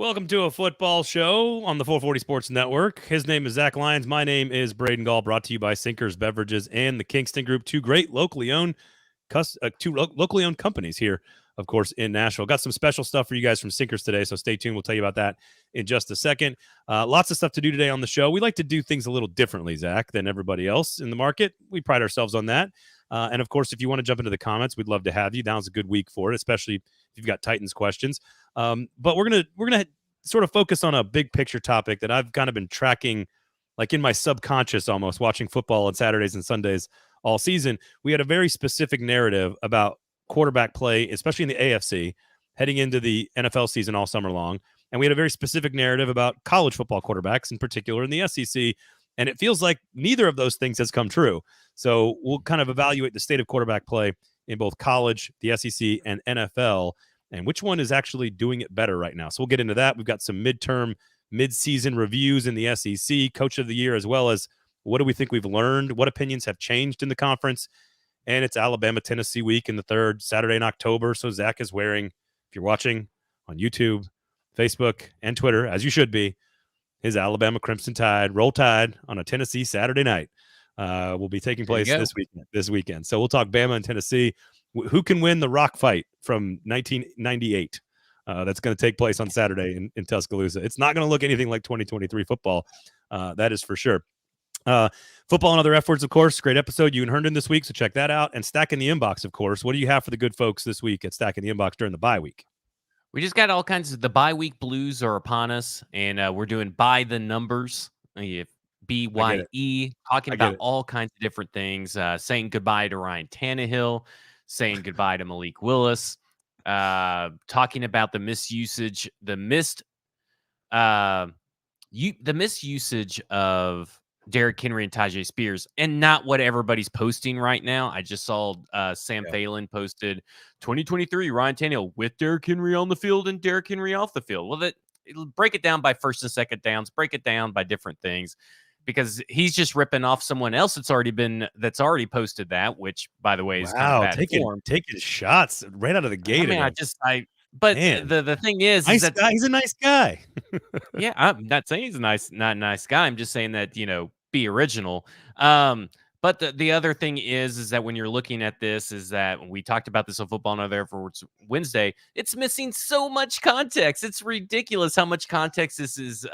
Welcome to a football show on the 440 Sports Network. His name is Zach Lyons. My name is Braden Gall, brought to you by Sinkers Beverages and the Kingston Group, two great locally owned companies here, of course, in Nashville. Got some special stuff for you guys from Sinkers today, so stay tuned. We'll tell you about that in just a second. Lots of stuff to do today on the show. We like to do things a little differently, Zach, than everybody else in the market. We pride ourselves on that. And, of course, if you want to jump into the comments, we'd love to have you. Now's a good week for it, especially if you've got Titans questions. But we're gonna sort of focus on a big picture topic that I've kind of been tracking, like in my subconscious almost, watching football on Saturdays and Sundays all season. We had a very specific narrative about quarterback play, especially in the AFC, heading into the NFL season all summer long. And we had a very specific narrative about college football quarterbacks, in particular in the SEC. And it feels like neither of those things has come true. So we'll kind of evaluate the state of quarterback play in both college, the SEC, and NFL, and which one is actually doing it better right now. So we'll get into that. We've got some mid-season reviews in the SEC, Coach of the Year, as well as what do we think we've learned, what opinions have changed in the conference. And it's Alabama-Tennessee week in the third Saturday in October. So Zach is wearing, if you're watching on YouTube, Facebook, and Twitter, as you should be, his Crimson Tide, Roll Tide on a Tennessee Saturday night will be taking place this weekend. So we'll talk Bama and Tennessee. Who can win the rock fight from 1998 that's going to take place on Saturday in Tuscaloosa? It's not going to look anything like 2023 football. That is for sure. Football and other efforts, of course. Great episode. You and Herndon this week, so check that out. And Stacking the Inbox, of course. What do you have for the good folks this week at Stacking the Inbox during the bye week? We just got all kinds of the bye week blues are upon us, and we're doing by the numbers. BYE, talking about all kinds of different things, saying goodbye to Ryan Tannehill, saying goodbye to Malik Willis, talking about the misusage of Derrick Henry and Tajay Spears, and not what everybody's posting right now. I just saw Sam Phelan posted 2023 Ryan Tannehill with Derrick Henry on the field and Derrick Henry off the field. Well, it'll break it down by first and second downs, break it down by different things, because he's just ripping off someone else that's already posted that, which, by the way, is kind of bad taking shots right out of the gate. But the thing is that he's a nice guy. Yeah, I'm not saying he's not a nice guy. I'm just saying that, be original. But the other thing is that when you're looking at this, is that when we talked about this on Football and Other Efforts Wednesday, it's missing so much context. It's ridiculous how much context this is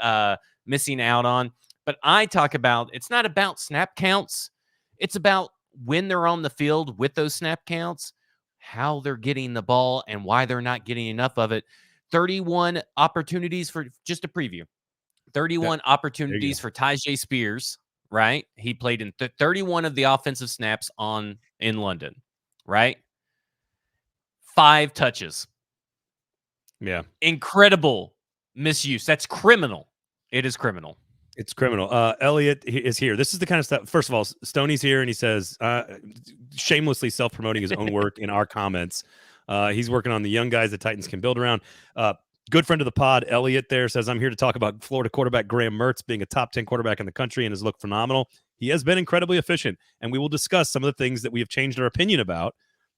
missing out on. But I talk about, it's not about snap counts. It's about when they're on the field with those snap counts, how they're getting the ball and why they're not getting enough of it. 31 opportunities for, just a preview, 31 opportunities for Tajay Spears, right? He played in 31 of the offensive snaps in London, right? 5 touches. Yeah. Incredible misuse. That's criminal. It is criminal. It's criminal. Elliot is here. This is the kind of stuff. First of all, Stoney's here, and he says, shamelessly self-promoting his own work in our comments. He's working on the young guys the Titans can build around. Good friend of the pod, Elliot, there says, I'm here to talk about Florida quarterback Graham Mertz being a top 10 quarterback in the country and has looked phenomenal. He has been incredibly efficient, and we will discuss some of the things that we have changed our opinion about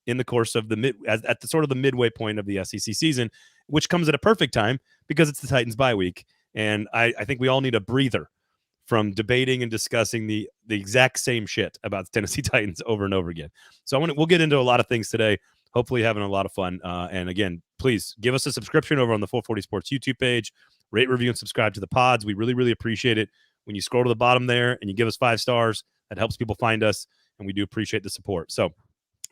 in the course of at the sort of the midway point of the SEC season, which comes at a perfect time because it's the Titans bye week. And I think we all need a breather from debating and discussing the exact same shit about the Tennessee Titans over and over again. So we'll get into a lot of things today, hopefully having a lot of fun. And again, please give us a subscription over on the 440 Sports YouTube page, rate, review, and subscribe to the pods. We really, really appreciate it. When you scroll to the bottom there and you give us 5 stars, that helps people find us, and we do appreciate the support. So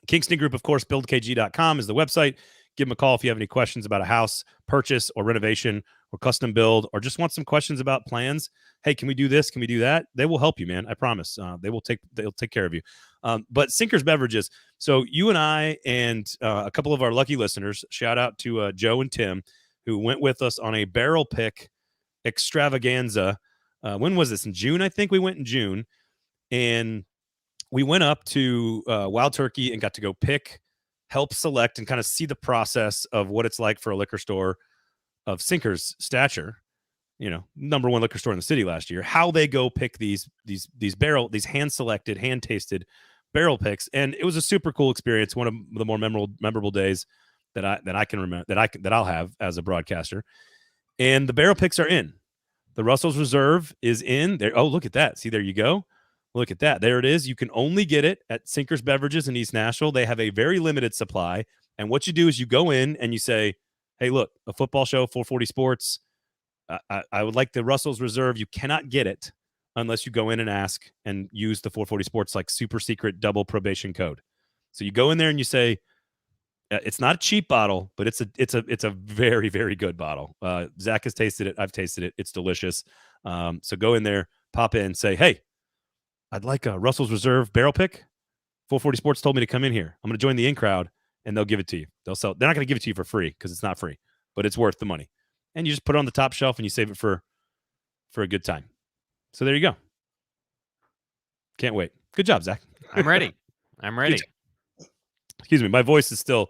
Kingston Group, of course, buildkg.com is the website. Give them a call if you have any questions about a house purchase or renovation or custom build, or just want some questions about plans. Hey, can we do this? Can we do that? They will help you, man. I promise. They'll take care of you. But Sinkers Beverages. So you and I and a couple of our lucky listeners, shout out to Joe and Tim, who went with us on a barrel pick extravaganza. When was this? In June, I think we went in June. And we went up to Wild Turkey and got to go pick, help select, and kind of see the process of what it's like for a liquor store of Sinkers stature, number 1 liquor store in the city last year, how they go pick these hand-selected, hand-tasted barrel picks. And it was a super cool experience, one of the more memorable days that I can remember, that I'll have as a broadcaster. And the barrel picks are in. The Russell's Reserve is in there. Oh, look at that. See, there you go. Look at that. There it is. You can only get it at Sinkers Beverages in East Nashville. They have a very limited supply. And what you do is you go in and you say, hey, look, a football show, 440 Sports. I would like the Russell's Reserve. You cannot get it unless you go in and ask and use the 440 Sports like super secret double probation code. So you go in there and you say, it's not a cheap bottle, but it's a very, very good bottle. Zach has tasted it. I've tasted it. It's delicious. So go in there, pop in, say, hey, I'd like a Russell's Reserve barrel pick. 440 Sports told me to come in here. I'm going to join the in crowd, and they'll give it to you. They're not going to give it to you for free because it's not free, but it's worth the money. And you just put it on the top shelf and you save it for a good time. So there you go. Can't wait. Good job, Zach. I'm ready. Excuse me. My voice is still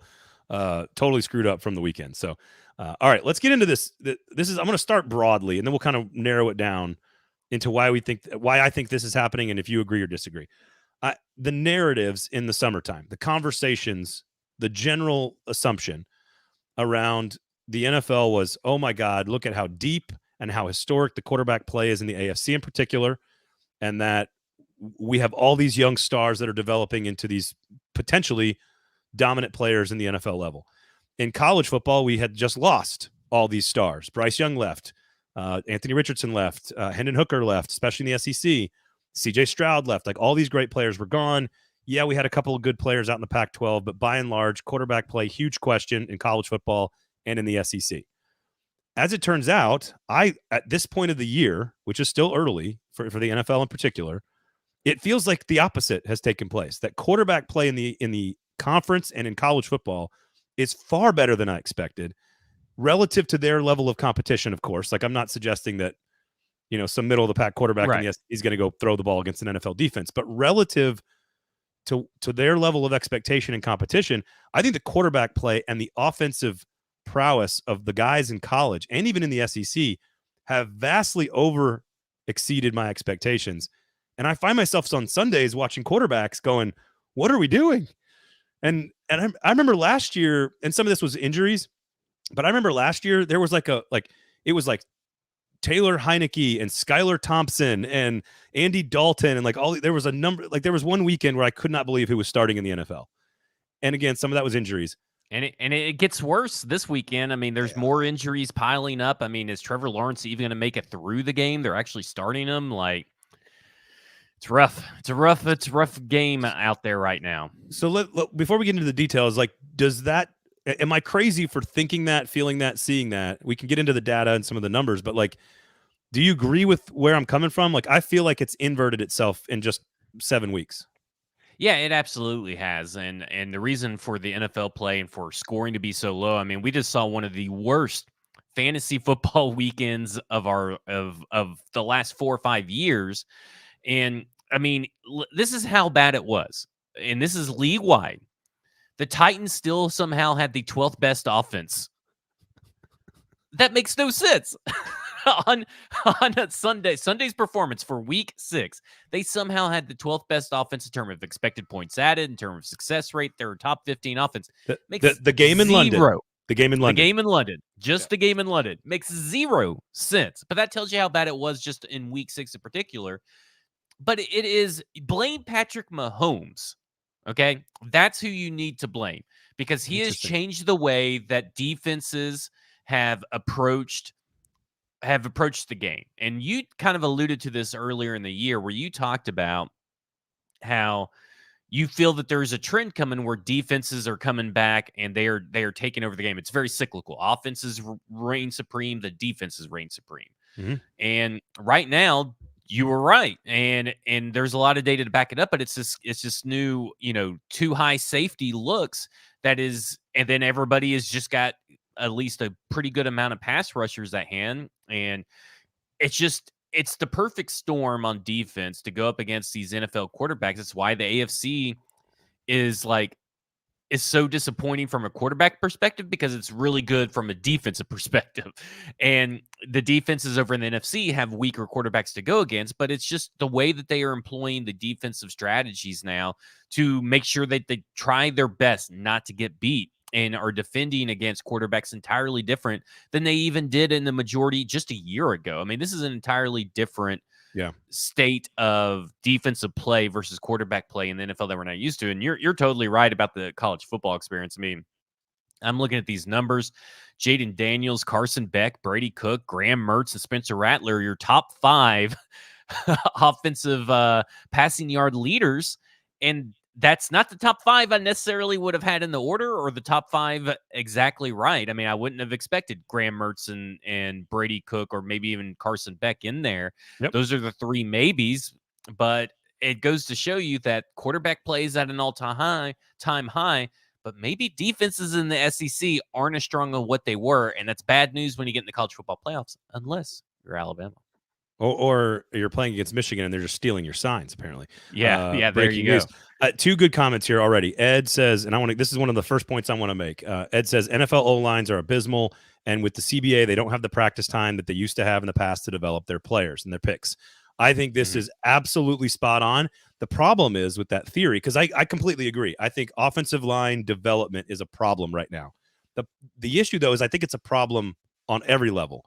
totally screwed up from the weekend. So, all right, let's get into this. I'm going to start broadly, and then we'll kind of narrow it down into why I think this is happening, and if you agree or disagree. The narratives in the summertime, the conversations, the general assumption around the NFL was, oh my God, look at how deep and how historic the quarterback play is in the AFC in particular, and that we have all these young stars that are developing into these potentially dominant players in the NFL level. In college football, we had just lost all these stars. Bryce Young left. Anthony Richardson left. Hendon Hooker left, especially in the SEC. CJ Stroud left. Like, all these great players were gone. Yeah, we had a couple of good players out in the Pac-12, but by and large, quarterback play, huge question in college football and in the SEC. As it turns out, at this point of the year, which is still early for the NFL in particular, it feels like the opposite has taken place. That quarterback play in the conference and in college football is far better than I expected relative to their level of competition, of course. Like, I'm not suggesting that, some middle of the pack quarterback in the SEC is going to go throw the ball against an NFL defense, but relative to their level of expectation and competition, I think the quarterback play and the offensive prowess of the guys in college and even in the SEC have vastly over exceeded my expectations. And I find myself on Sundays watching quarterbacks going, what are we doing? And I remember last year, and some of this was injuries, but I remember last year there was it was like Taylor Heineke and Skylar Thompson and Andy Dalton and there was a number, there was one weekend where I could not believe who was starting in the NFL. And again, some of that was injuries. And it gets worse this weekend. I mean, there's more injuries piling up. I mean, is Trevor Lawrence even going to make it through the game? They're actually starting him. It's rough. It's a rough game out there right now. So before we get into the details, am I crazy for thinking that, feeling that, seeing that? We can get into the data and some of the numbers, but do you agree with where I'm coming from? I feel like it's inverted itself in just 7 weeks. Yeah, it absolutely has. And the reason for the NFL play and for scoring to be so low, I mean, we just saw one of the worst fantasy football weekends of the last 4 or 5 years. And I mean, this is how bad it was. And this is league wide. The Titans still somehow had the 12th best offense. That makes no sense. on a Sunday's performance for week 6, they somehow had the 12th best offense in terms of expected points added, in terms of success rate. Their top 15 offense makes the game in London. The game in London. The game in London. The game in London makes 0 sense. But that tells you how bad it was just in week 6 in particular. But it is blame Patrick Mahomes. Okay, that's who you need to blame, because he has changed the way that defenses have approached the game. And you kind of alluded to this earlier in the year, where you talked about how you feel that there's a trend coming where defenses are coming back and they are taking over the game. It's very cyclical. Offenses reign supreme, the defenses reign supreme. Mm-hmm. And right now, you were right, and there's a lot of data to back it up, but it's this new, too high safety looks that is, and then everybody has just got at least a pretty good amount of pass rushers at hand, and it's the perfect storm on defense to go up against these NFL quarterbacks. That's why the AFC is so disappointing from a quarterback perspective, because it's really good from a defensive perspective. And the defenses over in the NFC have weaker quarterbacks to go against, but it's just the way that they are employing the defensive strategies now to make sure that they try their best not to get beat. and are defending against quarterbacks entirely different than they even did in the majority just a year ago. I mean, this is an entirely different state of defensive play versus quarterback play in the NFL that we're not used to. And you're totally right about the college football experience. I mean, I'm looking at these numbers. Jaden Daniels, Carson Beck, Brady Cook, Graham Mertz, and Spencer Rattler, your top 5 offensive passing yard leaders. And that's not the top 5 I necessarily would have had in the order, or the top 5 exactly right. I mean, I wouldn't have expected Graham Mertz and Brady Cook, or maybe even Carson Beck in there. Yep. Those are the 3 maybes, but it goes to show you that quarterback plays at an all-time high, but maybe defenses in the SEC aren't as strong on what they were, and that's bad news when you get in the college football playoffs, unless you're Alabama. Or you're playing against Michigan and they're just stealing your signs, apparently. Yeah, there you go. 2 good comments here already. Ed says, and this is one of the first points I want to make. Ed says, NFL O-lines are abysmal, and with the CBA, they don't have the practice time that they used to have in the past to develop their players and their picks. I think this is absolutely spot on. The problem is with that theory, because I completely agree. I think offensive line development is a problem right now. The issue, though, is I think it's a problem on every level.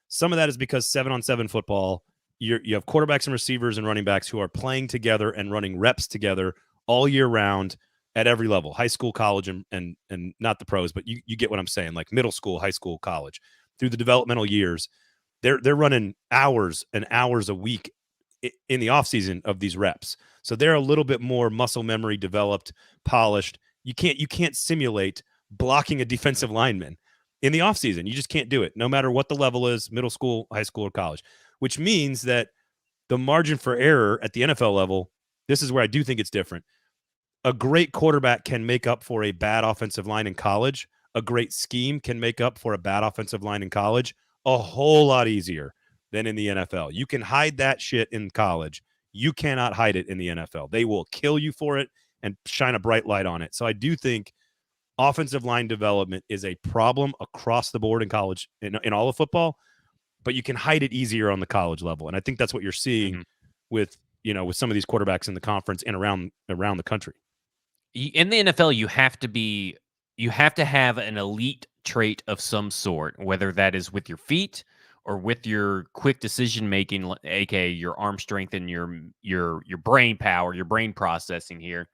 Some of that is because 7-on-7 football, you have quarterbacks and receivers and running backs who are playing together and running reps together all year round at every level, high school, college, and not the pros, but you get what I'm saying, like middle school, high school, college. Through the developmental years, they're running hours and hours a week in the offseason of these reps. So they're a little bit more muscle memory developed, polished. You can't simulate blocking a defensive lineman in the offseason. You just can't do it, no matter what the level is, middle school, high school, or college, which means that the margin for error at the NFL level, this is where I do think it's different. A great quarterback can make up for a bad offensive line in college. A great scheme can make up for a bad offensive line in college a whole lot easier than in the NFL. You can hide that shit in college. You cannot hide it in the NFL. They will kill you for it and shine a bright light on it. So I do think offensive line development is a problem across the board in college, in all of football, but you can hide it easier on the college level. And I think that's what you're seeing with some of these quarterbacks in the conference and around the country. In the NFL, you have to have an elite trait of some sort, whether that is with your feet or with your quick decision making, aka your arm strength and your brain power, your brain processing here,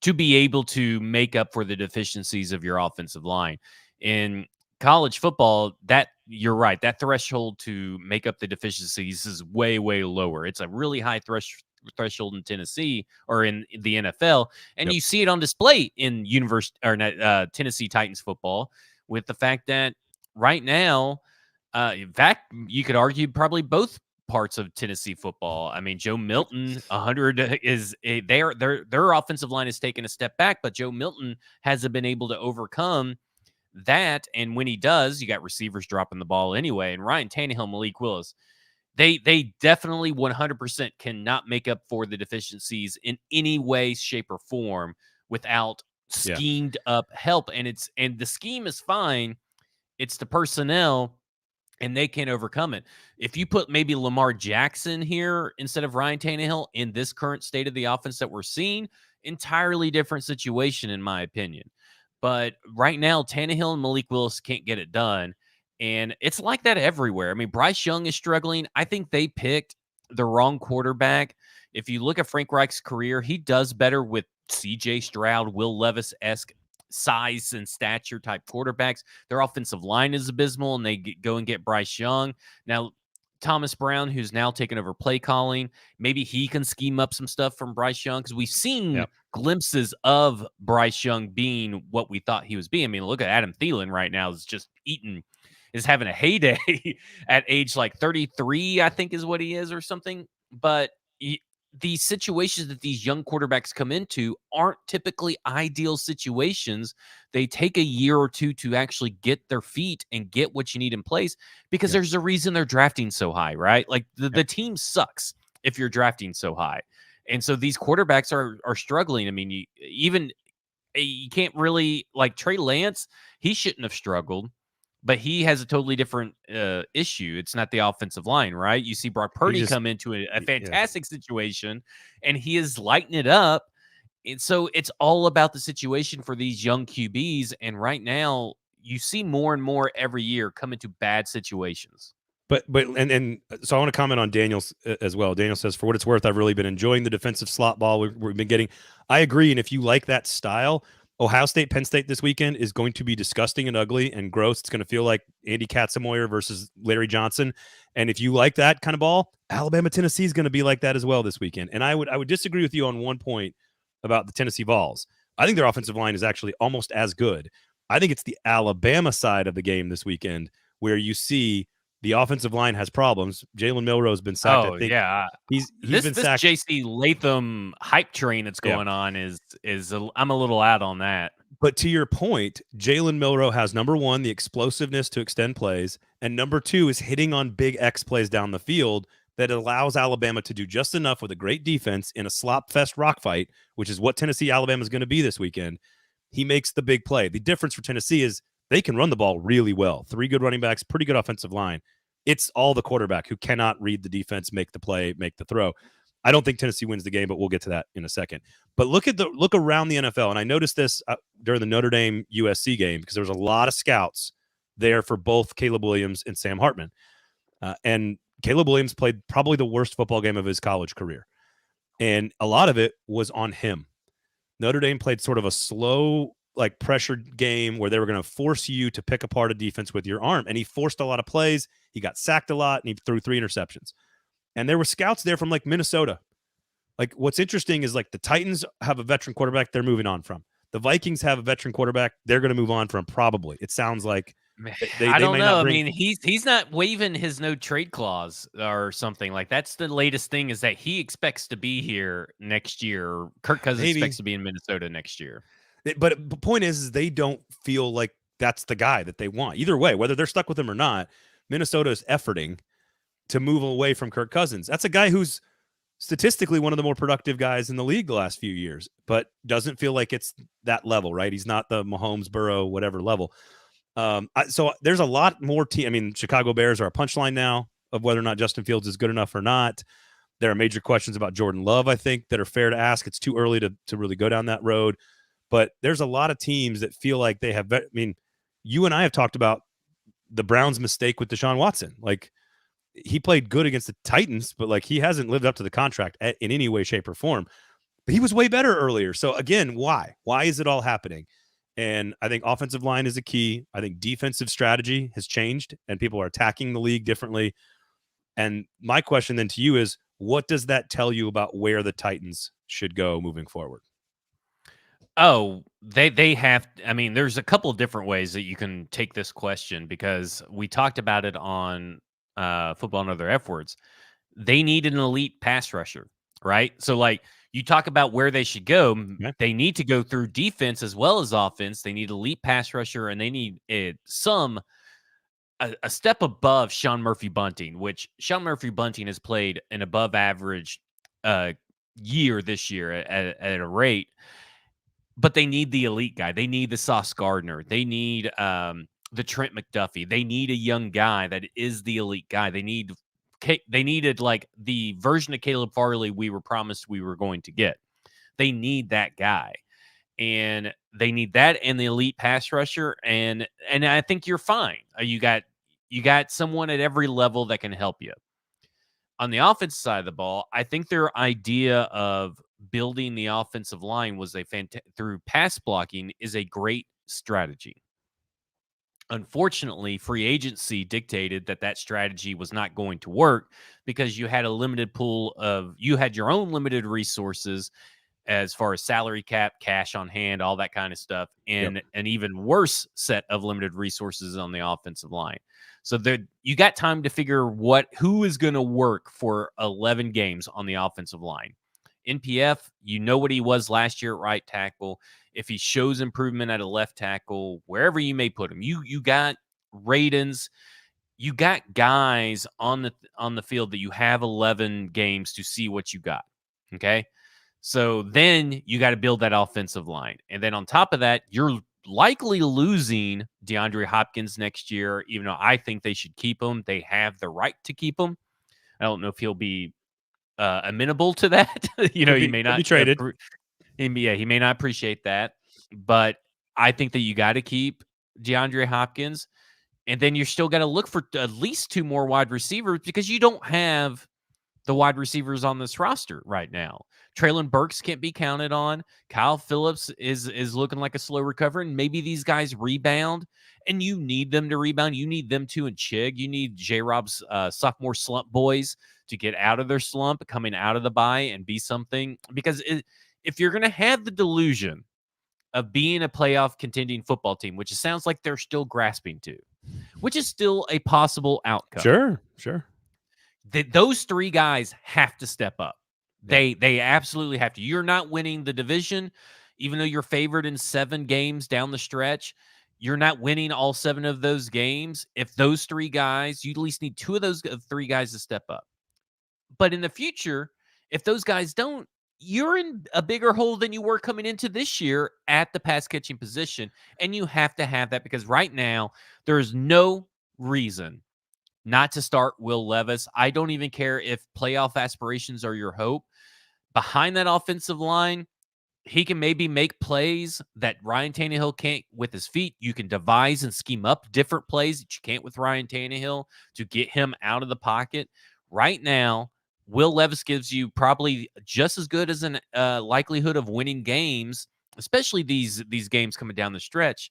to be able to make up for the deficiencies of your offensive line. In college football, that you're right, that threshold to make up the deficiencies is way, way lower. It's a really high threshold in Tennessee or in the NFL, and you see it on display in Tennessee Titans football, with the fact that right now, in fact, you could argue probably both parts of Tennessee football. I mean, Joe Milton, 100 their offensive line has taken a step back, but Joe Milton hasn't been able to overcome that. And when he does, you got receivers dropping the ball anyway. And Ryan Tannehill, Malik Willis, they definitely 100% cannot make up for the deficiencies in any way, shape, or form without schemed up help. And the scheme is fine. It's the personnel, and they can't overcome it. If you put maybe Lamar Jackson here instead of Ryan Tannehill in this current state of the offense that we're seeing, entirely different situation, in my opinion. But right now, Tannehill and Malik Willis can't get it done. And it's like that everywhere. I mean, Bryce Young is struggling. I think they picked the wrong quarterback. If you look at Frank Reich's career, he does better with C.J. Stroud, Will Levis-esque size and stature type quarterbacks. Their offensive line is abysmal, and they go and get Bryce Young. Now, Thomas Brown, who's now taken over play calling, maybe he can scheme up some stuff from Bryce Young, because we've seen glimpses of Bryce Young being what we thought he was being. I mean, look at Adam Thielen right now, is having a heyday at age like 33, I think is what he is, or something. But these situations that these young quarterbacks come into aren't typically ideal situations. They take a year or two to actually get their feet and get what you need in place, because there's a reason they're drafting so high, right? Like the team sucks if you're drafting so high. And so these quarterbacks are struggling. I mean, you can't really, like Trey Lance, he shouldn't have struggled, but he has a totally different issue. It's not the offensive line, right? You see Brock Purdy come into a fantastic situation, and he is lighting it up. And so it's all about the situation for these young QBs. And right now, you see more and more every year come into bad situations. But so I want to comment on Daniel's as well. Daniel says, for what it's worth, I've really been enjoying the defensive slot ball we've been getting. I agree, and if you like that style, Ohio State, Penn State this weekend is going to be disgusting and ugly and gross. It's going to feel like Andy Katzenmoyer versus Larry Johnson. And if you like that kind of ball, Alabama, Tennessee is going to be like that as well this weekend. And I would disagree with you on one point about the Tennessee Vols. I think their offensive line is actually almost as good. I think it's the Alabama side of the game this weekend where you see the offensive line has problems. Jalen Milroe has been sacked. Oh, I think yeah. he's This been sacked. JC Latham hype train that's going on is I'm a little out on that. But to your point, Jalen Milroe has, number one, the explosiveness to extend plays, and number two is hitting on big X plays down the field that allows Alabama to do just enough with a great defense in a slop fest rock fight, which is what Tennessee Alabama is going to be this weekend. He makes the big play. The difference for Tennessee is they can run the ball really well. 3 good running backs, pretty good offensive line. It's all the quarterback who cannot read the defense, make the play, make the throw. I don't think Tennessee wins the game, but we'll get to that in a second. But look around the NFL, and I noticed this during the Notre Dame USC game because there was a lot of scouts there for both Caleb Williams and Sam Hartman. And Caleb Williams played probably the worst football game of his college career. And a lot of it was on him. Notre Dame played sort of a slow, like pressured game where they were going to force you to pick apart a defense with your arm. And he forced a lot of plays. He got sacked a lot and he threw 3 interceptions. And there were scouts there from like Minnesota. Like what's interesting is like the Titans have a veteran quarterback they're moving on from. The Vikings have a veteran quarterback they're going to move on from probably. It sounds like I don't know. I mean, he's not waiving his no trade clause or something. Like that's the latest thing is that he expects to be here next year. Kirk Cousins expects to be in Minnesota next year. But the point is they don't feel like that's the guy that they want. Either way, whether they're stuck with him or not, Minnesota is efforting to move away from Kirk Cousins. That's a guy who's statistically one of the more productive guys in the league the last few years, but doesn't feel like it's that level, right? He's not the Mahomes, Burrow, whatever level. So there's a lot more I mean, Chicago Bears are a punchline now of whether or not Justin Fields is good enough or not. There are major questions about Jordan Love, I think, that are fair to ask. It's too early to really go down that road. But there's a lot of teams that feel like they have – I mean, you and I have talked about the Browns' mistake with Deshaun Watson. Like, he played good against the Titans, but, like, he hasn't lived up to the contract in any way, shape, or form. But he was way better earlier. So, again, why? Why is it all happening? And I think offensive line is a key. I think defensive strategy has changed, and people are attacking the league differently. And my question then to you is, what does that tell you about where the Titans should go moving forward? Oh, they have. I mean, there's a couple of different ways that you can take this question because we talked about it on Football and Other F Words. They need an elite pass rusher, right? So, like, you talk about where they should go. Okay. They need to go through defense as well as offense. They need elite pass rusher, and they need a step above Sean Murphy-Bunting, which Sean Murphy-Bunting has played an above average year this year at a rate. But they need the elite guy. They need the Sauce Gardner. They need the Trent McDuffie. They need a young guy that is the elite guy. They needed like the version of Caleb Farley we were promised we were going to get. They need that guy. And they need that and the elite pass rusher. And I think you're fine. You got someone at every level that can help you. On the offensive side of the ball, I think their idea of building the offensive line was through pass blocking is a great strategy. Unfortunately, free agency dictated that strategy was not going to work because you had a limited you had your own limited resources as far as salary cap, cash on hand, all that kind of stuff, and an even worse set of limited resources on the offensive line. So you got time to figure who is going to work for 11 games on the offensive line. NPF, you know what he was last year at right tackle. If he shows improvement at a left tackle, wherever you may put him, you got Radens, you got guys on the field that you have 11 games to see what you got. Okay. So then you got to build that offensive line. And then on top of that, you're likely losing DeAndre Hopkins next year, even though I think they should keep him. They have the right to keep him. I don't know if he'll be amenable to that. You may not be traded. He may not appreciate that, but I think that you got to keep DeAndre Hopkins, and then you're still got to look for at least 2 more wide receivers because you don't have the wide receivers on this roster right now. Traylon Burks can't be counted on. Kyle Phillips is looking like a slow recovery, and maybe these guys rebound, and you need them to rebound. You need them to and Chig. You need J-Rob's sophomore slump boys to get out of their slump, coming out of the bye, and be something. Because if you're going to have the delusion of being a playoff contending football team, which it sounds like they're still grasping to, which is still a possible outcome. Sure. Those 3 guys have to step up. Yeah. They absolutely have to. You're not winning the division, even though you're favored in 7 games down the stretch. You're not winning all 7 of those games. If those 3 guys, you at least need 2 of those 3 guys to step up. But in the future, if those guys don't, you're in a bigger hole than you were coming into this year at the pass catching position. And you have to have that because right now, there's no reason not to start Will Levis. I don't even care if playoff aspirations are your hope. Behind that offensive line, he can maybe make plays that Ryan Tannehill can't with his feet. You can devise and scheme up different plays that you can't with Ryan Tannehill to get him out of the pocket. Right now, Will Levis gives you probably just as good as an likelihood of winning games, especially these games coming down the stretch,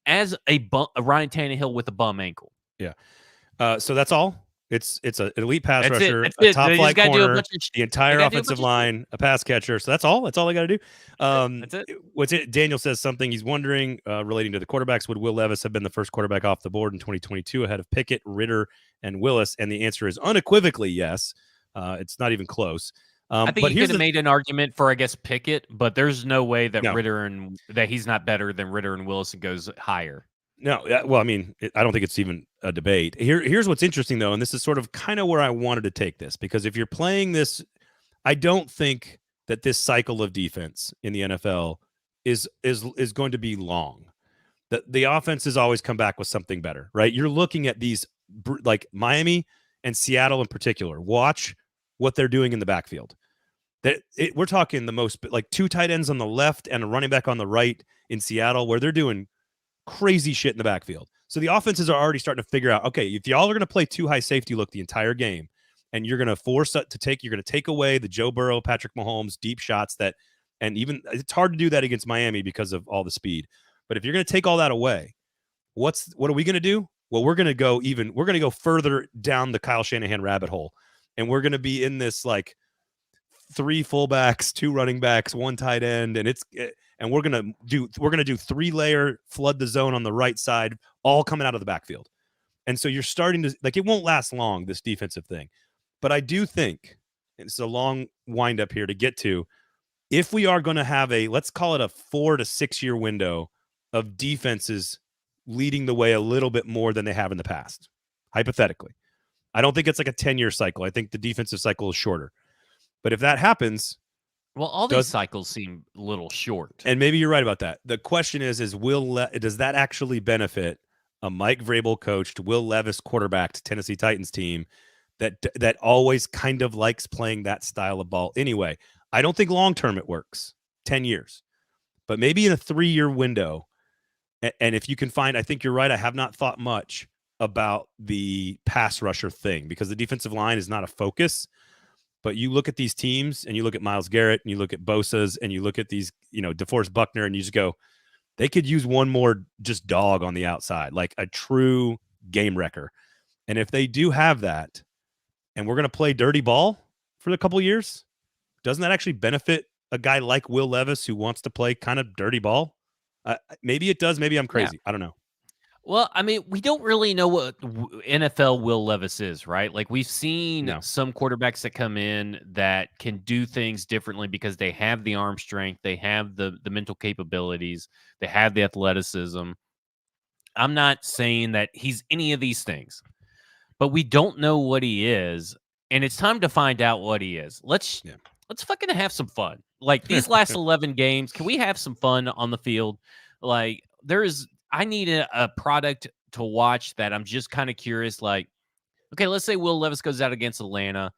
as a Ryan Tannehill with a bum ankle. Yeah. So that's all. It's an elite pass That's rusher, it. a top flight corner, the they entire gotta do a offensive bunch of line, a pass catcher. So that's all. That's all they got to do. That's it. What's it? Daniel says something. He's wondering relating to the quarterbacks. Would Will Levis have been the first quarterback off the board in 2022 ahead of Pickett, Ritter, and Willis? And the answer is unequivocally yes. It's not even close. I think you could have made an argument for, I guess, Pickett, but there's no way that No. that he's not better than Ritter and Willis and goes higher. No, well, I mean, I don't think it's even a debate. Here's what's interesting, though, and this is sort of kind of where I wanted to take this, because if you're playing this, I don't think that this cycle of defense in the NFL is going to be long. The offenses always come back with something better, right? You're looking at these, like Miami and Seattle in particular. Watch what they're doing in the backfield. We're talking the most, like 2 tight ends on the left and a running back on the right in Seattle, where they're doing crazy shit in the backfield. So the offenses are already starting to figure out, okay, if y'all are going to play 2 high safety look the entire game, and you're going to force it to take, you're going to take away the Joe Burrow, Patrick Mahomes deep shots and even it's hard to do that against Miami because of all the speed. But if you're going to take all that away, what are we going to do? Well, we're going to go further down the Kyle Shanahan rabbit hole, and we're going to be in this like 3 fullbacks, 2 running backs, 1 tight end, and we're gonna do 3-layer flood the zone on the right side, all coming out of the backfield. And so you're starting to, like, it won't last long, this defensive thing. But I do think, and it's a long wind up here to get to, if we are going to have let's call it a 4 to 6 year window of defenses leading the way a little bit more than they have in the past, hypothetically. I don't think it's like a 10-year cycle. I think the defensive cycle is shorter. But if that happens, well, all these cycles seem a little short. And maybe you're right about that. The question is does that actually benefit a Mike Vrabel coached, Will Levis quarterbacked Tennessee Titans team that always kind of likes playing that style of ball anyway? I don't think long-term it works, 10 years. But maybe in a 3-year window, and if you can find, I think you're right, I have not thought much about the pass rusher thing because the defensive line is not a focus. But you look at these teams and you look at Myles Garrett and you look at Bosa's and you look at these, DeForest Buckner, and you just go, they could use one more just dog on the outside, like a true game wrecker. And if they do have that, and we're going to play dirty ball for a couple of years, doesn't that actually benefit a guy like Will Levis who wants to play kind of dirty ball? Maybe it does. Maybe I'm crazy. Yeah. I don't know. Well, I mean, we don't really know what NFL Will Levis is, right? Like, we've seen some quarterbacks that come in that can do things differently because they have the arm strength, they have the mental capabilities, they have the athleticism. I'm not saying that he's any of these things, but we don't know what he is, and it's time to find out what he is. Let's fucking have some fun. Like, these last 11 games, can we have some fun on the field? Like, I need a product to watch that I'm just kind of curious. Like, okay, let's say Will Levis goes out against Atlanta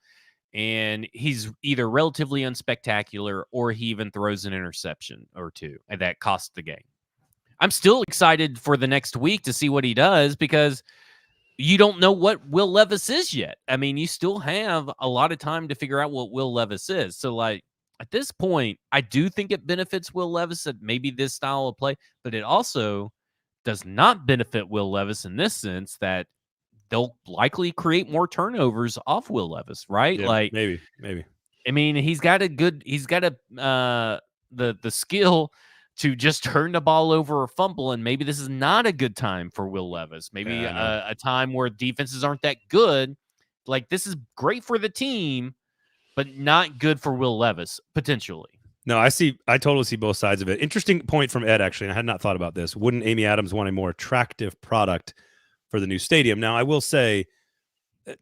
and he's either relatively unspectacular or he even throws an interception or two, and that costs the game. I'm still excited for the next week to see what he does because you don't know what Will Levis is yet. I mean, you still have a lot of time to figure out what Will Levis is. So, like, at this point, I do think it benefits Will Levis at maybe this style of play, but it also does not benefit Will Levis in this sense that they'll likely create more turnovers off Will Levis, right? Yeah, Like, maybe. I mean, he's got the skill to just turn the ball over or fumble, and maybe this is not a good time for Will Levis. Maybe Yeah, I know. a time where defenses aren't that good. Like, this is great for the team, but not good for Will Levis potentially. No, I totally see both sides of it. Interesting point from Ed, actually. And I had not thought about this. Wouldn't Amy Adams want a more attractive product for the new stadium? Now, I will say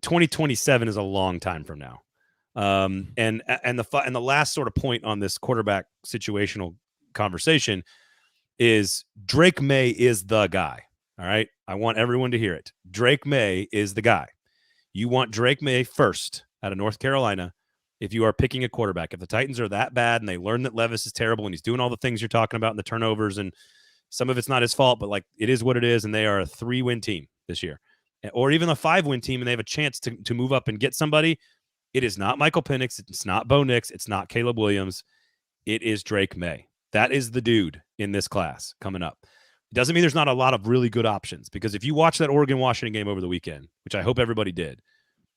2027 is a long time from now. And the last sort of point on this quarterback situational conversation is Drake May is the guy. All right. I want everyone to hear it. Drake May is the guy. You want Drake May first out of North Carolina if you are picking a quarterback. If the Titans are that bad and they learn that Levis is terrible and he's doing all the things you're talking about in the turnovers, and some of it's not his fault, but like it is what it is, and they are a 3-win team this year, or even a 5-win team, and they have a chance to move up and get somebody, it is not Michael Penix, it's not Bo Nix, it's not Caleb Williams, it is Drake May. That is the dude in this class coming up. It doesn't mean there's not a lot of really good options, because if you watch that Oregon-Washington game over the weekend, which I hope everybody did,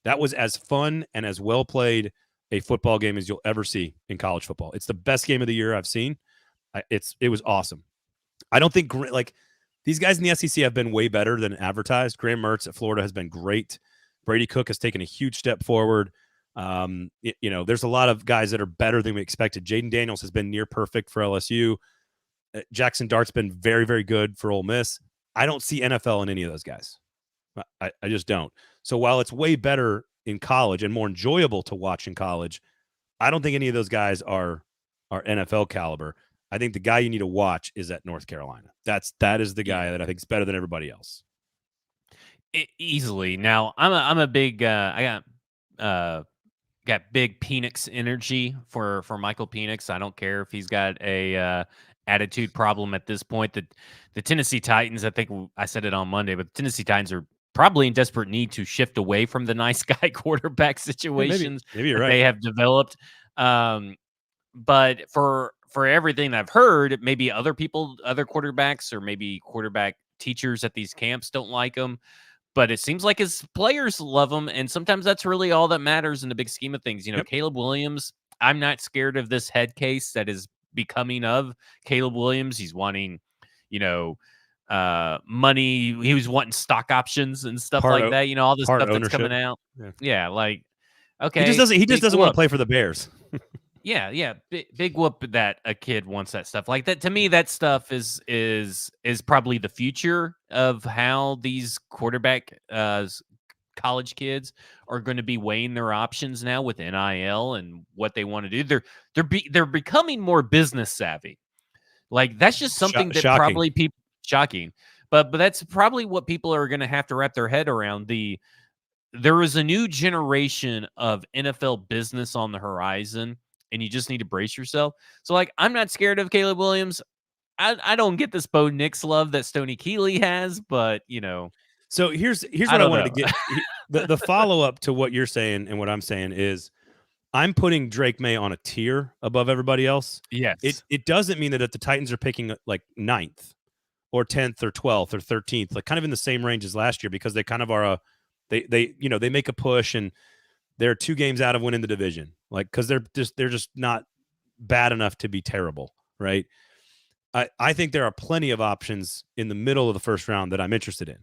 that was as fun and as well played a football game as you'll ever see in college football. It's the best game of the year I've seen. It was awesome. I don't think these guys in the SEC have been way better than advertised. Graham Mertz at Florida has been great. Brady Cook has taken a huge step forward. There's a lot of guys that are better than we expected. Jaden Daniels has been near perfect for LSU. Jackson Dart's been very, very good for Ole Miss. I don't see NFL in any of those guys. I just don't. So while it's way better in college and more enjoyable to watch in college, I don't think any of those guys are NFL caliber. I think the guy you need to watch is at North Carolina. That is the guy that I think is better than everybody else. Easily. Now, I'm a big I got big Penix energy for Michael Penix. I don't care if he's got a attitude problem at this point. The Tennessee Titans, I think I said it on Monday, but the Tennessee Titans are probably in desperate need to shift away from the nice guy quarterback situations maybe you're that right. they have developed. But for everything I've heard, maybe other quarterbacks, or maybe quarterback teachers at these camps don't like him. But it seems like his players love him, and sometimes that's really all that matters in the big scheme of things. Yep. Caleb Williams, I'm not scared of this head case that is becoming of Caleb Williams. He's wanting, money. He was wanting stock options and stuff like that. All this stuff that's coming out. Yeah, like, okay. He just doesn't want to play for the Bears. Yeah. Big whoop that a kid wants that stuff. Like that, to me, that stuff is probably the future of how these quarterback college kids are going to be weighing their options now with NIL and what they want to do. They're becoming more business savvy. Like, that's just something that shocking. Probably people shocking. But that's probably what people are going to have to wrap their head around. There is a new generation of NFL business on the horizon, and you just need to brace yourself. So, like, I'm not scared of Caleb Williams. I don't get this Bo Nix love that Stoney Keeley has, but, So here's what I wanted to get. The follow-up to what you're saying and what I'm saying is I'm putting Drake May on a tier above everybody else. Yes. It doesn't mean that if the Titans are picking like 9th or 10th or 12th or 13th, like kind of in the same range as last year, because they kind of are they make a push and they're 2 games out of winning the division. Like, because they're just not bad enough to be terrible, right? I think there are plenty of options in the middle of the first round that I'm interested in.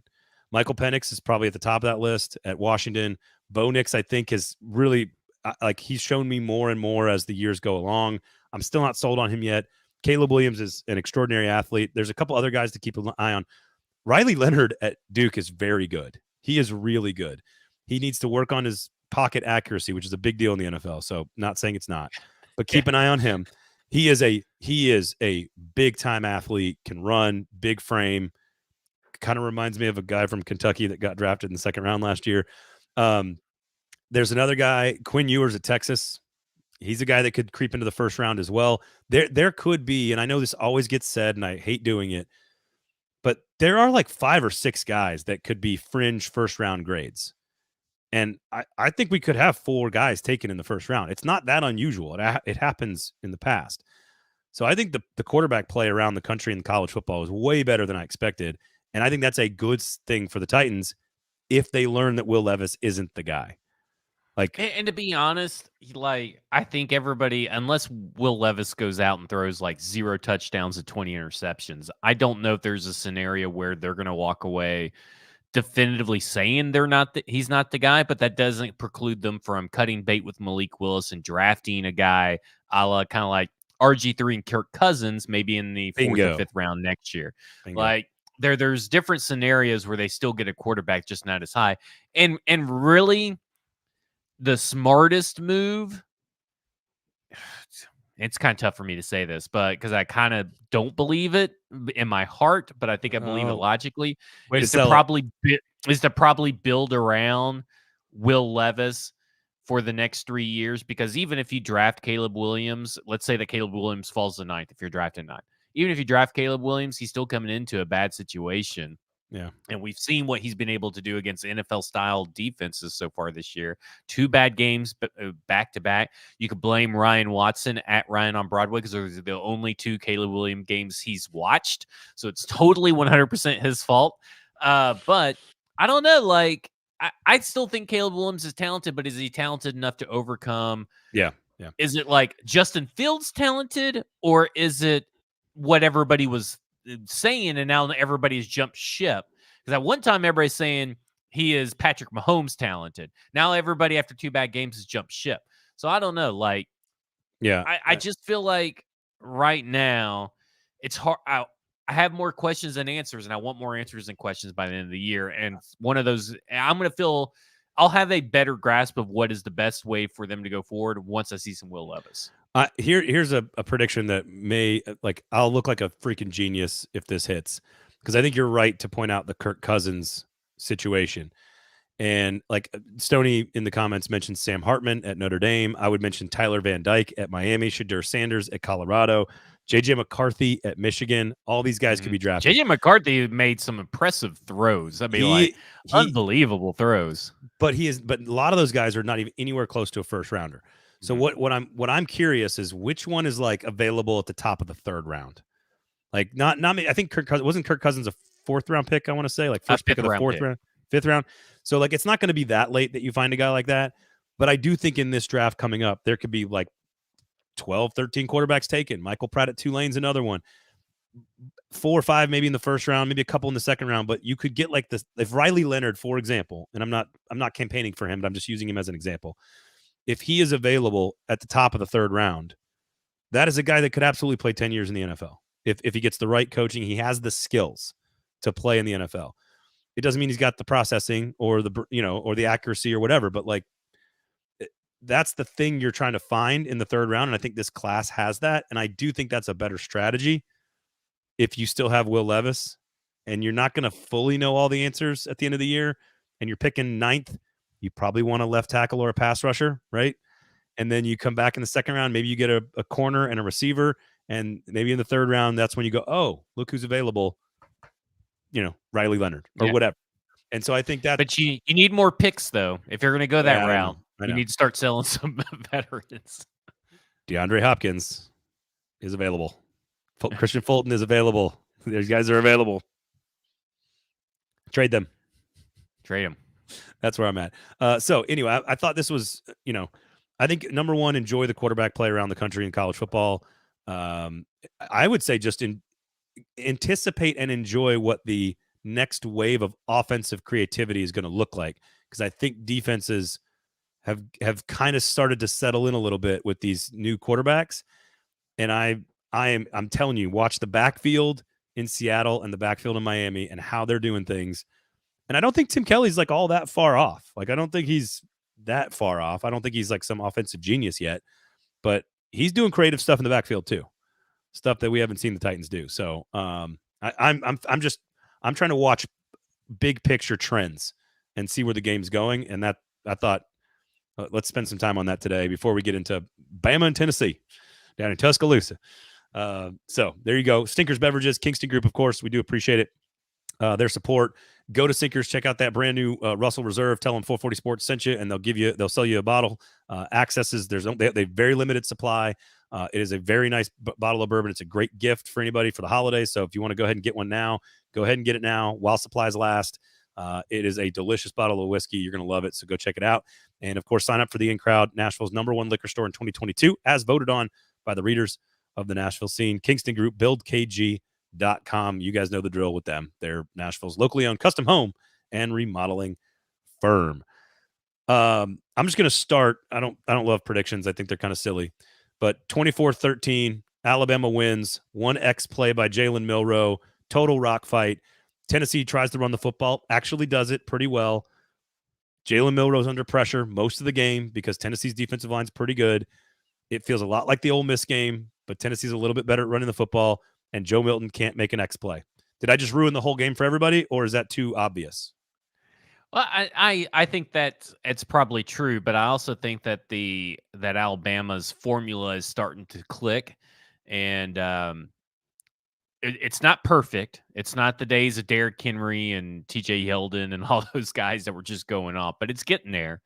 Michael Penix is probably at the top of that list at Washington. Bo Nix, I think, is really he's shown me more and more as the years go along. I'm still not sold on him yet. Caleb Williams is an extraordinary athlete. There's a couple other guys to keep an eye on. Riley Leonard at Duke is very good. He is really good. He needs to work on his pocket accuracy, which is a big deal in the NFL. So not saying it's not, but keep an eye on him. He is a big time athlete, can run, big frame. Kind of reminds me of a guy from Kentucky that got drafted in the second round last year. There's another guy, Quinn Ewers at Texas. He's a guy that could creep into the first round as well. There could be, and I know this always gets said, and I hate doing it, but there are like 5 or 6 guys that could be fringe first round grades. And I think we could have 4 guys taken in the first round. It's not that unusual. It happens in the past. So I think the quarterback play around the country in college football is way better than I expected. And I think that's a good thing for the Titans if they learn that Will Levis isn't the guy. Like, And to be honest, I think everybody, unless Will Levis goes out and throws like 0 touchdowns and 20 interceptions, I don't know if there's a scenario where they're going to walk away definitively saying he's not the guy, but that doesn't preclude them from cutting bait with Malik Willis and drafting a guy a la kind of like RG3 and Kirk Cousins, maybe in the 4th or 5th round next year. Bingo. Like there's different scenarios where they still get a quarterback, just not as high. And really, the smartest move, it's kind of tough for me to say this, but because I kind of don't believe it in my heart, but I think I believe it logically, is to probably build around Will Levis for the next 3 years. Because even if you draft Caleb Williams, let's say that Caleb Williams falls to 9th, if you're drafting 9, even if you draft Caleb Williams, he's still coming into a bad situation. Yeah. And we've seen what he's been able to do against NFL-style defenses so far this year. 2 bad games back-to-back. You could blame Ryan Watson at Ryan on Broadway because those are the only 2 Caleb Williams games he's watched. So it's totally 100% his fault. But I don't know. Like, I still think Caleb Williams is talented, but is he talented enough to overcome? Yeah. Is it like Justin Fields talented, or is it what everybody was saying, and now everybody's jumped ship? Because at one time everybody's saying he is Patrick Mahomes talented. Now everybody after 2 bad games has jumped ship. So I don't know. Like, yeah, I just feel like right now it's hard. I have more questions than answers, and I want more answers than questions by the end of the year. And one of those, I'll have a better grasp of what is the best way for them to go forward once I see some Will Levis. Here's a prediction that may, like, I'll look like a freaking genius if this hits, because I think you're right to point out the Kirk Cousins situation. And like Stoney in the comments mentioned Sam Hartman at Notre Dame. I would mention Tyler Van Dyke at Miami, Shadur Sanders at Colorado, JJ McCarthy at Michigan. All these guys could be drafted. JJ McCarthy made some impressive throws. I mean, unbelievable throws. But a lot of those guys are not even anywhere close to a first rounder. So what I'm curious is which one is like available at the top of the 3rd round. Like not me. I think Kirk Cousins a 4th round pick. I want to say like first pick of the 4th round, 5th round. So like it's not going to be that late that you find a guy like that. But I do think in this draft coming up, there could be like 12, 13 quarterbacks taken. Michael Pratt at Tulane's another one. 4 or 5 maybe in the first round, maybe a couple in the second round. But you could get like this if Riley Leonard, for example, and I'm not campaigning for him, but I'm just using him as an example. If he is available at the top of the 3rd round, that is a guy that could absolutely play 10 years in the NFL. If he gets the right coaching, he has the skills to play in the NFL. It doesn't mean he's got the processing or the accuracy or whatever, but like that's the thing you're trying to find in the 3rd round. And I think this class has that. And I do think that's a better strategy if you still have Will Levis and you're not going to fully know all the answers at the end of the year and you're picking 9th. You probably want a left tackle or a pass rusher, right? And then you come back in the 2nd round. Maybe you get a corner and a receiver. And maybe in the 3rd round, that's when you go, oh, look who's available, Riley Leonard or whatever. And so I think that. But you need more picks, though. If you're going to go that route, you need to start selling some veterans. DeAndre Hopkins is available. Christian Fulton is available. These guys are available. Trade them. That's where I'm at. So anyway, I thought this was, I think number one, enjoy the quarterback play around the country in college football. I would say just anticipate and enjoy what the next wave of offensive creativity is going to look like, because I think defenses have kind of started to settle in a little bit with these new quarterbacks. And I'm telling you, watch the backfield in Seattle and the backfield in Miami and how they're doing things. And I don't think Tim Kelly's like all that far off. Like, I don't think he's that far off. I don't think he's like some offensive genius yet, but he's doing creative stuff in the backfield too. Stuff that we haven't seen the Titans do. So I'm trying to watch big picture trends and see where the game's going. And that I thought Let's spend some time on that today before we get into Bama and Tennessee down in Tuscaloosa. So there you go. Stinkers Beverages, Kingston Group, of course. We do appreciate it. Their support. Go to Sinkers, check out that brand new Russell Reserve. Tell them 440 Sports sent you, and they'll sell you a bottle. Accesses. They have very limited supply. It is a very nice bottle of bourbon. It's a great gift for anybody for the holidays. So if you want to go ahead and get one now, go ahead and get it now while supplies last. It is a delicious bottle of whiskey. You're going to love it. So go check it out. And of course, sign up for the In Crowd, Nashville's #1 liquor store in 2022, as voted on by the readers of the Nashville scene. Kingston Group, buildkg.com. You guys know the drill with them. They're Nashville's locally owned custom home and remodeling firm. I'm just going to start. I don't love predictions. I think they're kind of silly. But 24-13, Alabama wins. 1X play by Jalen Milroe. Total rock fight. Tennessee tries to run the football, actually does it pretty well. Jalen Milroe's under pressure most of the game because Tennessee's defensive line's pretty good. It feels a lot like the Ole Miss game, but Tennessee's a little bit better at running the football, and Joe Milton can't make an X play. Did I just ruin the whole game for everybody, or is that too obvious? Well, I think that it's probably true, but I also think that that Alabama's formula is starting to click, and it's not perfect. It's not the days of Derrick Henry and T.J. Yeldon and all those guys that were just going off, but it's getting there.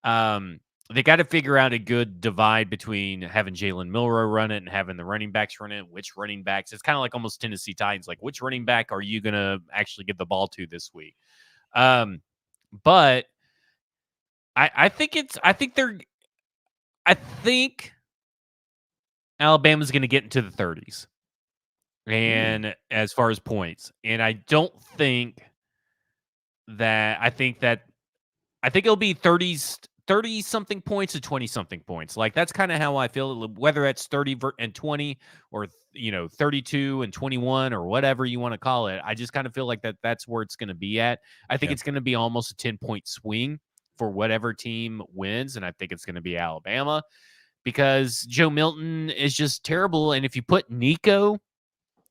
They got to figure out a good divide between having Jalen Milroe run it and having the running backs run it. Which running backs? It's kind of like almost Tennessee Titans. Like, which running back are you going to actually give the ball to this week? But I think Alabama's going to get into the 30s. And as far as points, and I think it'll be 30 something points to 20 something points. Like, that's kind of how I feel, whether that's 30 and 20 or 32 and 21 or whatever you want to call it. I just kind of feel like that's where it's going to be at. I think it's going to be almost a 10-point swing for whatever team wins, and I think it's going to be Alabama because Joe Milton is just terrible. And if you put Nico,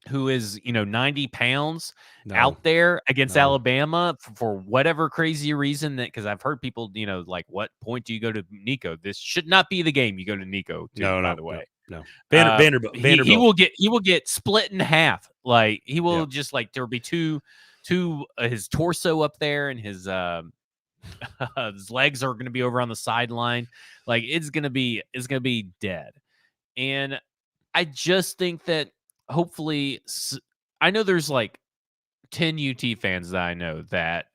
who is 90 pounds out there against Alabama for whatever crazy reason, that because I've heard people like, what point do you go to Nico? This should not be the game you go to Nico to, by the way. No. Vanderbilt. He will get split in half. Like, he will just, like, there'll be two his torso up there, and his his legs are going to be over on the sideline. Like, it's going to be dead. And I just think that hopefully, I know there's like 10 UT fans that I know that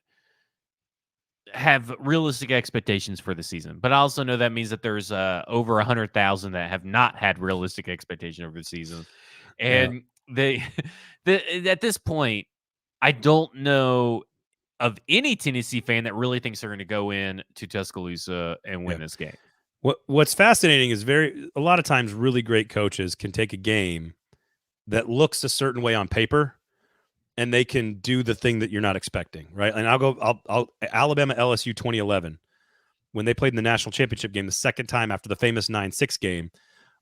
have realistic expectations for the season, but I also know that means that there's over 100,000 that have not had realistic expectation over the season. And they at this point, I don't know of any Tennessee fan that really thinks they're going to go in to Tuscaloosa and win this game. What's fascinating is a lot of times really great coaches can take a game that looks a certain way on paper, and they can do the thing that you're not expecting, right? And I'll Alabama LSU 2011, when they played in the national championship game, the second time after the famous 9-6 game.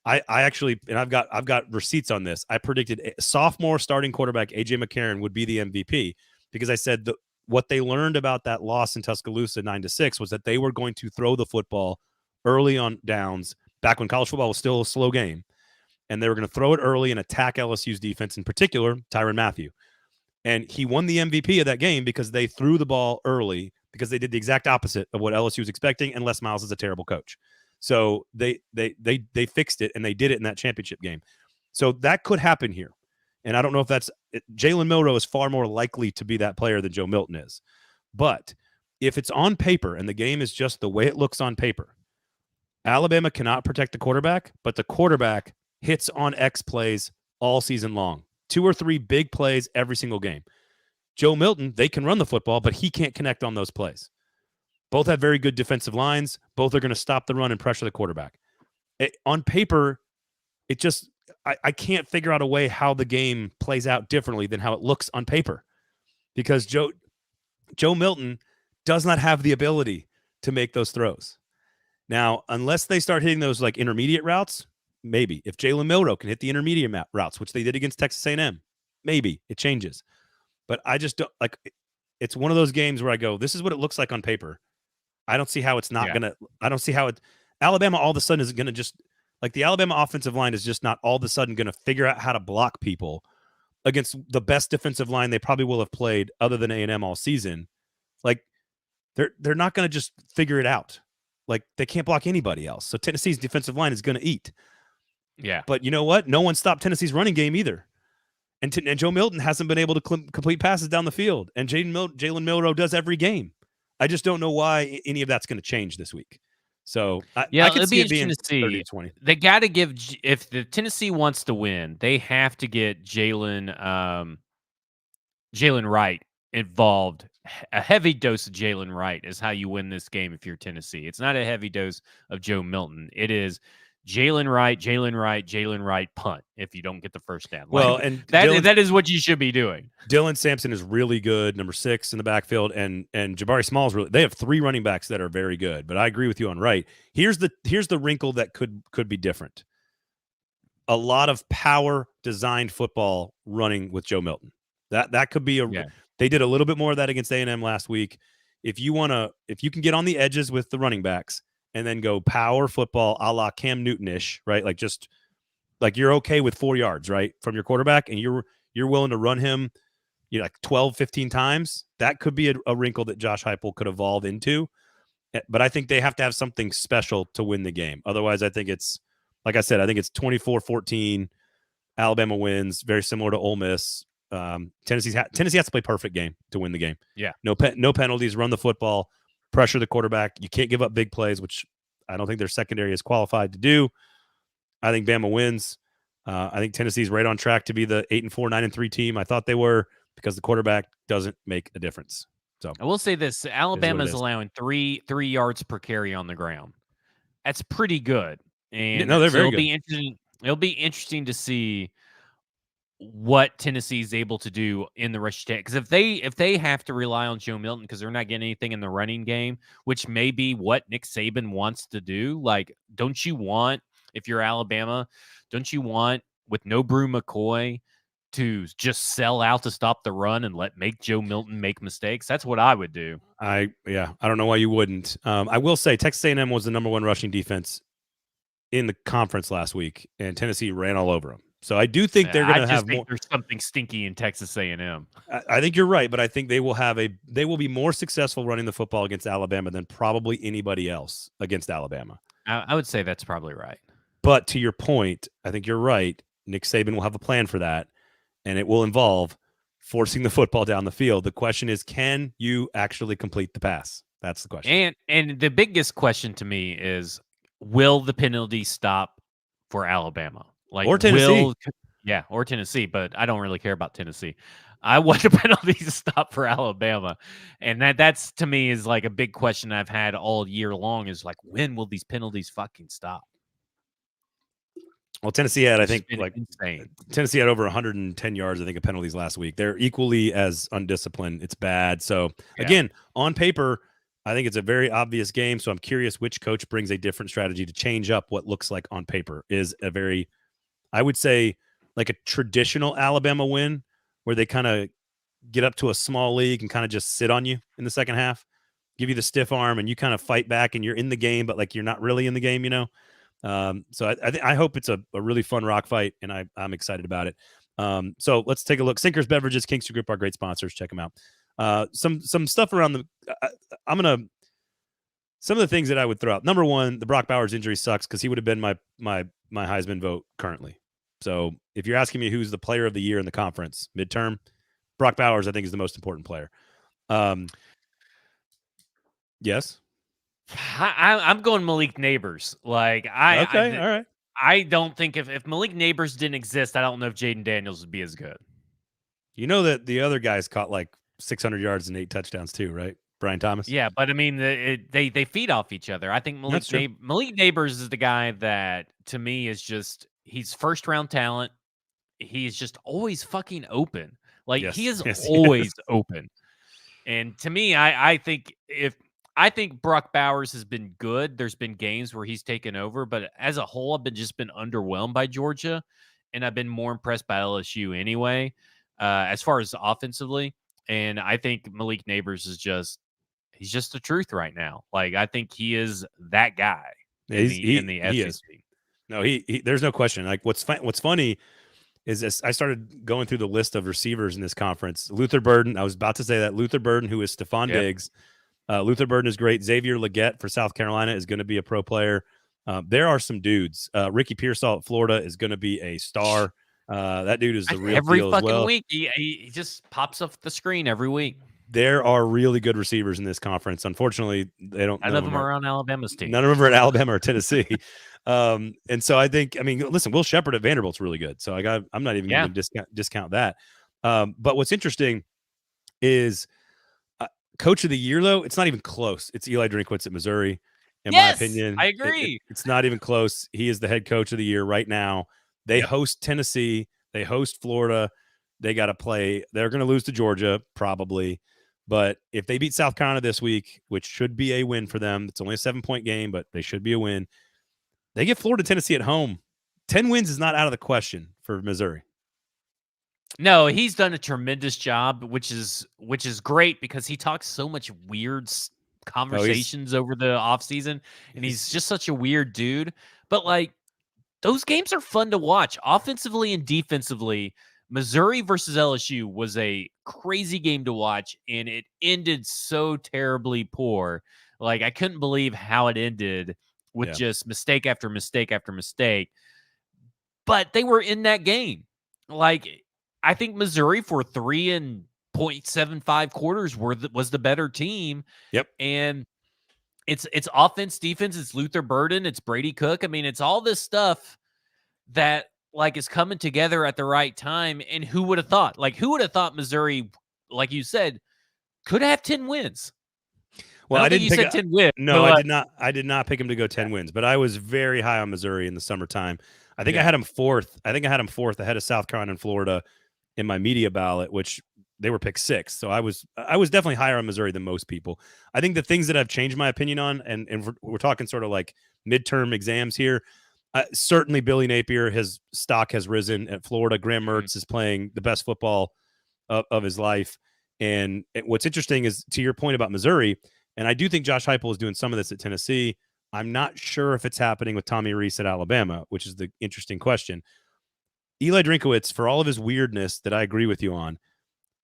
I actually, and I've got receipts on this. I predicted a sophomore starting quarterback AJ McCarron would be the MVP because I said that what they learned about that loss in Tuscaloosa 9-6 was that they were going to throw the football early on downs back when college football was still a slow game. And they were going to throw it early and attack LSU's defense, in particular, Tyrann Mathieu. And he won the MVP of that game because they threw the ball early, because they did the exact opposite of what LSU was expecting, and Les Miles is a terrible coach. So they fixed it, and they did it in that championship game. So that could happen here. And I don't know if Jalen Milroe is far more likely to be that player than Joe Milton is. But if it's on paper and the game is just the way it looks on paper, Alabama cannot protect the quarterback, but the quarterback hits on X plays all season long. 2 or 3 big plays every single game. Joe Milton, they can run the football, but he can't connect on those plays. Both have very good defensive lines. Both are going to stop the run and pressure the quarterback. On paper, I can't figure out a way how the game plays out differently than how it looks on paper, because Joe Milton does not have the ability to make those throws. Now, unless they start hitting those like intermediate routes, maybe. If Jalen Milroe can hit the intermediate routes, which they did against Texas A&M, maybe it changes. But I just don't, like, it's one of those games where I go, this is what it looks like on paper. I don't see how it's not Yeah. gonna. I don't see how it. Alabama all of a sudden is gonna just like the Alabama offensive line is just not all of a sudden gonna figure out how to block people against the best defensive line they probably will have played other than A&M all season. Like they're not gonna just figure it out. Like they can't block anybody else. So Tennessee's defensive line is gonna eat. Yeah. But you know what? No one stopped Tennessee's running game either. And Joe Milton hasn't been able to complete passes down the field. And Jalen Milroe does every game. I just don't know why any of that's going to change this week. So I could it'd see be it being interesting to 30 see. to 20. They got to give if the Tennessee wants to win, they have to get Jalen Wright involved. A heavy dose of Jalen Wright is how you win this game if you're Tennessee. It's not a heavy dose of Joe Milton. It is Jalen Wright, punt if you don't get the first down. Well, Like, and that is what you should be doing. Dylan Sampson is really good, number 6 in the backfield, and Jabari Small's really. They have 3 running backs that are very good. But I agree with you on Wright. Here's the wrinkle that could be different. A lot of power designed football running with Joe Milton. That could be They did a little bit more of that against A&M last week. If you can get on the edges with the running backs and then go power football a la Cam Newton-ish, right? Like just like you're okay with 4 yards, right, from your quarterback, and you're willing to run him, like 12, 15 times. That could be a wrinkle that Josh Heupel could evolve into. But I think they have to have something special to win the game. Otherwise, I think it's, like I said, I think it's 24-14. Alabama wins, very similar to Ole Miss. Tennessee has to play perfect game to win the game. Yeah. No penalties, run the football, pressure the quarterback. You can't give up big plays, which I don't think their secondary is qualified to do. I think Bama wins. I think Tennessee's right on track to be the 8-4, 9-3 team. I thought they were, because the quarterback doesn't make a difference. So I will say this: Alabama's allowing three yards per carry on the ground. That's pretty good. And no, they're very it'll good. be interesting. It'll be interesting to see what Tennessee is able to do in the rush attack. Because if they have to rely on Joe Milton because they're not getting anything in the running game, which may be what Nick Saban wants to do. Like, don't you want, if you're Alabama, don't you want, with no Brew McCoy, to just sell out to stop the run and make Joe Milton make mistakes? That's what I would do. I don't know why you wouldn't. I will say Texas A&M was the number 1 rushing defense in the conference last week, and Tennessee ran all over them. So I do think they're going to have more. There's something stinky in Texas A&M. I think you're right, but I think they will be more successful running the football against Alabama than probably anybody else against Alabama. I would say that's probably right. But to your point, I think you're right. Nick Saban will have a plan for that, and it will involve forcing the football down the field. The question is, can you actually complete the pass? That's the question. And the biggest question to me is, will the penalty stop for Alabama? Or Tennessee. Or Tennessee, but I don't really care about Tennessee. I want the penalty to stop for Alabama. And that's to me is like a big question I've had all year long, is like, when will these penalties fucking stop? Well, Tennessee had, I think, insane. Tennessee had over 110 yards, I think, of penalties last week. They're equally as undisciplined. It's bad. So, again, on paper, I think it's a very obvious game. So I'm curious which coach brings a different strategy to change up what looks like on paper is a very, I would say, like a traditional Alabama win where they kind of get up to a small league and kind of just sit on you in the second half, give you the stiff arm, and you kind of fight back and you're in the game, but like you're not really in the game, So I hope it's a really fun rock fight, and I'm excited about it. So let's take a look. Sinkers Beverages, Kingston Group, our great sponsors. Check them out. Some stuff around the. Some of the things that I would throw out. Number 1, the Brock Bowers injury sucks because he would have been my Heisman vote currently. So if you're asking me who's the player of the year in the conference midterm, Brock Bowers I think is the most important player. Yes. I'm going Malik Neighbors. Like all right. I don't think if Malik Neighbors didn't exist, I don't know if Jaden Daniels would be as good. You know that the other guys caught like 600 yards and 8 touchdowns too, right? Brian Thomas. Yeah, but I mean, they feed off each other. I think Malik Neighbors is the guy that to me is just, he's first round talent. He's just always fucking open. Like he is always open. And to me, I think Brock Bowers has been good. There's been games where he's taken over, but as a whole, I've just been underwhelmed by Georgia, and I've been more impressed by LSU anyway, as far as offensively. And I think Malik Neighbors is he's just the truth right now. Like, I think he is that guy Yeah, in the he is. SEC. No, he there's no question. Like what's funny is this, I started going through the list of receivers in this conference. Luther Burden, I was about to say that. Luther Burden, who is Stephon Yep. Diggs. Luther Burden is great. Xavier Legette for South Carolina is going to be a pro player. There are some dudes. Ricky Pearsall at Florida is going to be a star. That dude is the real Every deal as fucking well. week, he just pops off the screen every week. There are really good receivers in this conference. Unfortunately, they don't. None of them are on Alabama's team. None of them are at Alabama or Tennessee. And so I think, I mean, listen, Will Shepherd at Vanderbilt's really good. So I'm not even going to discount that. But what's interesting is coach of the year, though, it's not even close. It's Eli Drinkwitz at Missouri. In my opinion, I agree. It's not even close. He is the head coach of the year right now. They host Tennessee. They host Florida. They got to play. They're going to lose to Georgia probably. But if they beat South Carolina this week, which should be a win for them, it's only a 7-point game, but they should be a win. They get Florida, Tennessee at home. 10 wins is not out of the question for Missouri. No, he's done a tremendous job, which is great because he talks so much weird conversations over the offseason, and he's just such a weird dude. But like, those games are fun to watch offensively and defensively. Missouri versus LSU was a crazy game to watch, and it ended so terribly poor. Like, I couldn't believe how it ended with just mistake after mistake after mistake. But they were in that game. Like, I think Missouri for 3.75 quarters was the better team. Yep. And it's offense, defense, it's Luther Burden, it's Brady Cook. I mean, it's all this stuff that like is coming together at the right time. And who would have thought? Like, who would have thought Missouri, like you said, could have 10 wins? Well, I didn't pick 10 wins. No, I did not. I did not pick him to go 10 wins, but I was very high on Missouri in the summertime. I think I had him fourth. I think I had him fourth ahead of South Carolina and Florida in my media ballot, which they were picked sixth. So I was definitely higher on Missouri than most people. I think the things that I've changed my opinion on, and we're talking sort of like midterm exams here. Certainly, Billy Napier, his stock has risen at Florida. Graham Mertz is playing the best football of his life. And what's interesting is, to your point about Missouri, and I do think Josh Heupel is doing some of this at Tennessee. I'm not sure if it's happening with Tommy Rees at Alabama, which is the interesting question. Eli Drinkwitz, for all of his weirdness that I agree with you on,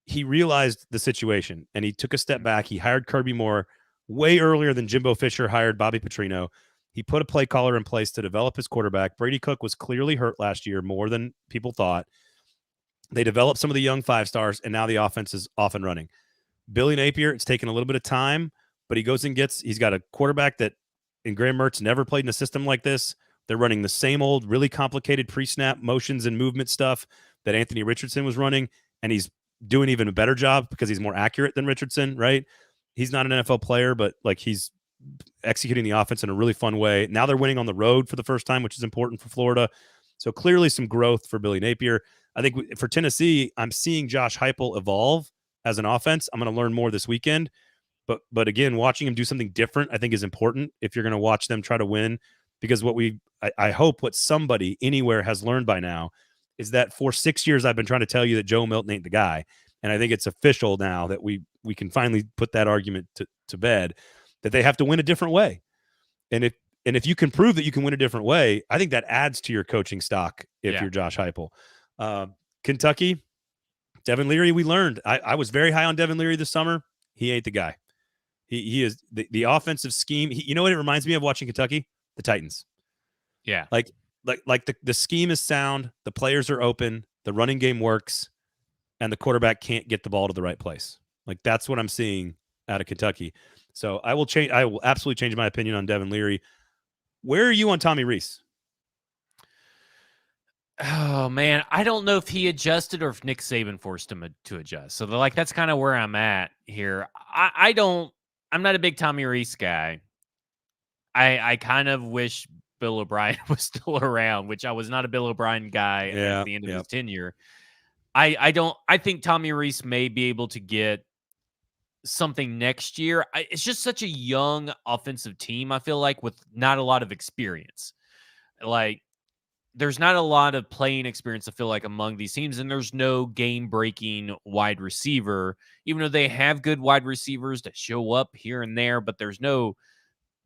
he realized the situation and he took a step back. He hired Kirby Moore way earlier than Jimbo Fisher hired Bobby Petrino. He put a play caller in place to develop his quarterback. Brady Cook was clearly hurt last year, more than people thought. They developed some of the young 5-stars, and now the offense is off and running. Billy Napier, it's taken a little bit of time, but he goes and he's got a quarterback that, and Graham Mertz never played in a system like this. They're running the same old, really complicated pre-snap motions and movement stuff that Anthony Richardson was running, and he's doing even a better job because he's more accurate than Richardson, right? He's not an NFL player, but like he's executing the offense in a really fun way. Now they're winning on the road for the first time, which is important for Florida. So clearly some growth for Billy Napier. I think for Tennessee, I'm seeing Josh Heupel evolve as an offense. I'm going to learn more this weekend. But again, watching him do something different, I think, is important if you're going to watch them try to win. Because I hope what somebody anywhere has learned by now is that for 6 years I've been trying to tell you that Joe Milton ain't the guy. And I think it's official now that we can finally put that argument to bed, that they have to win a different way. And if you can prove that you can win a different way, I think that adds to your coaching stock if you're Josh Heupel. Kentucky, Devin Leary, we learned. I was very high on Devin Leary this summer. He ain't the guy. He is the offensive scheme. You know what it reminds me of watching Kentucky? The Titans. Yeah. Like the scheme is sound. The players are open. The running game works. And the quarterback can't get the ball to the right place. Like that's what I'm seeing out of Kentucky. So I will absolutely change my opinion on Devin Leary. Where are you on Tommy Rees? Oh man, I don't know if he adjusted or if Nick Saban forced him to adjust. So that's kind of where I'm at here. I'm not a big Tommy Rees guy. I kind of wish Bill O'Brien was still around, which I was not a Bill O'Brien guy at the end of his tenure. I think Tommy Rees may be able to get something next year. It's just such a young offensive team, I feel like, with not a lot of experience. Like, there's not a lot of playing experience, I feel like, among these teams, and there's no game-breaking wide receiver, even though they have good wide receivers that show up here and there, but there's no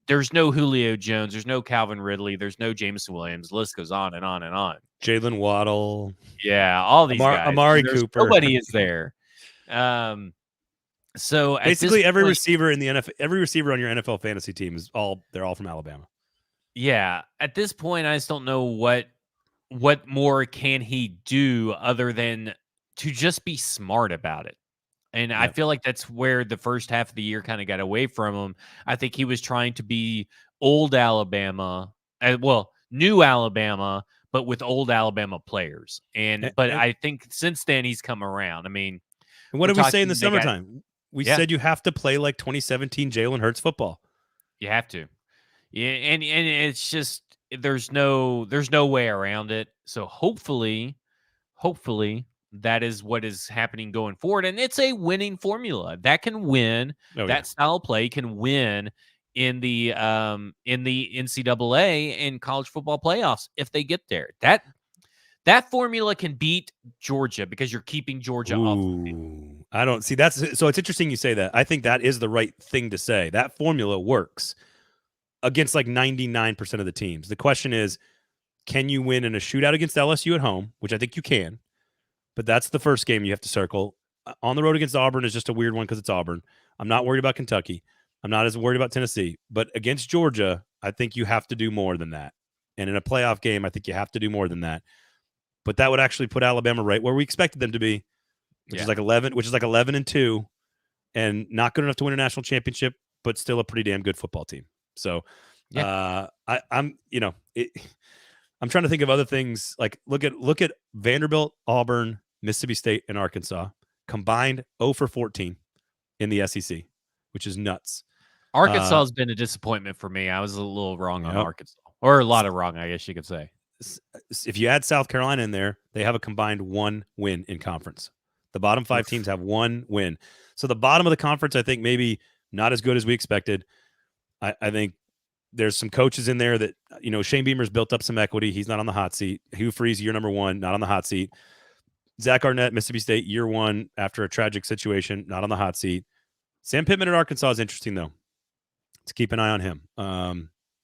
Julio Jones, there's no Calvin Ridley, there's no Jameson Williams. The list goes on and on and on. Jalen Waddle. Yeah, all these guys. Amari There's Cooper. nobody is there. So basically every receiver in the NFL, every receiver on your NFL fantasy team they're all from Alabama. Yeah, at this point, I just don't know what more can he do other than to just be smart about it. And I feel like that's where the first half of the year kind of got away from him. I think he was trying to be old Alabama, new Alabama, but with old Alabama players. But I think since then he's come around. I mean, and what did we say in the summertime? We said you have to play like 2017 Jalen Hurts football. You have to. Yeah, and it's just there's no way around it. So hopefully that is what is happening going forward, and it's a winning formula that can win. That style of play can win in the NCAA and college football playoffs if they get there. That formula can beat Georgia because you're keeping Georgia off. I don't see that's so. It's interesting you say that. I think that is the right thing to say. That formula works against like 99% of the teams. The question is, can you win in a shootout against LSU at home, which I think you can, but that's the first game you have to circle. On the road against Auburn is just a weird one because it's Auburn. I'm not worried about Kentucky. I'm not as worried about Tennessee. But against Georgia, I think you have to do more than that. And in a playoff game, I think you have to do more than that. But that would actually put Alabama right where we expected them to be, which is like 11-2, and not good enough to win a national championship, but still a pretty damn good football team. So I'm trying to think of other things. Like look at Vanderbilt, Auburn, Mississippi State, and Arkansas combined 0 for 14 in the SEC, which is nuts. Arkansas has been a disappointment for me. I was a little wrong on Arkansas, or a lot of wrong, I guess you could say. If you add South Carolina in there, they have a combined 1 win in conference. The bottom 5 teams have 1 win. So the bottom of the conference, I think maybe not as good as we expected. I think there's some coaches in there that, Shane Beamer's built up some equity. He's not on the hot seat. Hugh Freeze, year number 1, not on the hot seat. Zach Arnett, Mississippi State, year 1, after a tragic situation, not on the hot seat. Sam Pittman at Arkansas is interesting, though. Let's keep an eye on him.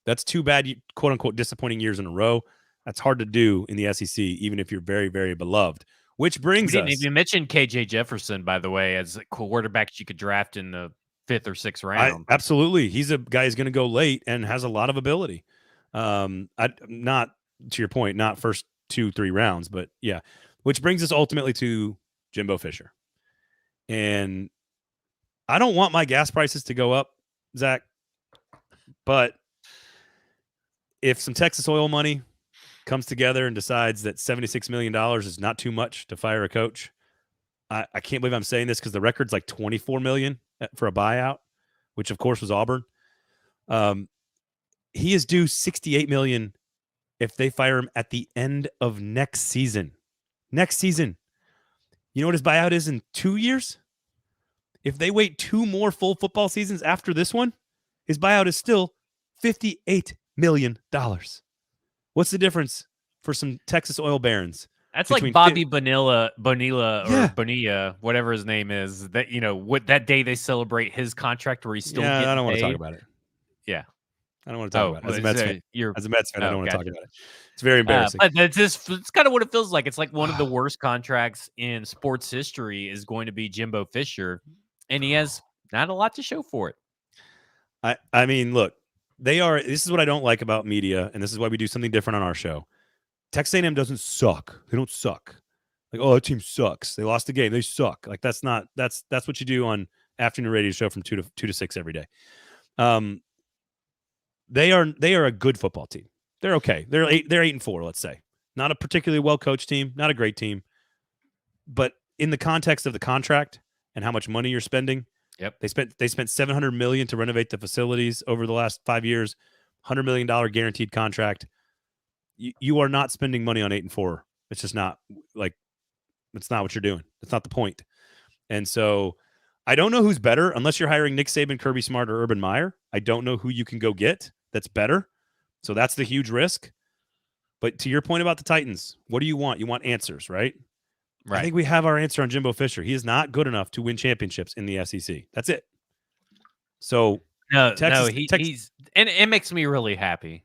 That's 2 bad, quote-unquote, disappointing years in a row. That's hard to do in the SEC, even if you're very, very beloved. Which brings us... You mentioned KJ Jefferson, by the way, as a quarterback you could draft in the 5th or 6th round. Absolutely. He's a guy who's going to go late and has a lot of ability. Not, to your point, not first 2-3 rounds, but yeah. Which brings us ultimately to Jimbo Fisher. And I don't want my gas prices to go up, Zach, but if some Texas oil money comes together and decides that $76 million is not too much to fire a coach, I can't believe I'm saying this because the record's like $24 million for a buyout, which of course was Auburn. He is due $68 million if they fire him at the end of next season. Next season. You know what his buyout is in 2 years? If they wait 2 more full football seasons after this one, his buyout is still $58 million. What's the difference for some Texas oil barons? That's like Bobby Bonilla, or Bonilla, whatever his name is. That that day they celebrate his contract where he's still. Yeah, getting I don't want paid. to talk about it. Yeah, I don't want to talk about it. As a Mets fan, I don't want to talk about it. It's very embarrassing. But it's kind of what it feels like. It's like one of the worst contracts in sports history is going to be Jimbo Fisher, and he has not a lot to show for it. I mean, look, this is what I don't like about media, and this is why we do something different on our show. Texas A&M doesn't suck. They don't suck. Like, oh, that team sucks. They lost the game. They suck. Like, that's what you do on afternoon radio show from 2 to 6 every day. They are a good football team. They're okay. They're 8-4, let's say. Not a particularly well coached team, not a great team. But in the context of the contract and how much money you're spending, they spent $700 million to renovate the facilities over the last 5 years, $100 million guaranteed contract. You are not spending money on 8-4. It's just not it's not what you're doing. It's not the point. And so I don't know who's better unless you're hiring Nick Saban, Kirby Smart, or Urban Meyer. I don't know who you can go get that's better. So that's the huge risk. But to your point about the Titans, what do you want? You want answers, right? I Right. think we have our answer on Jimbo Fisher. He is not good enough to win championships in the SEC. That's it. So No, Texas, he's and it makes me really happy.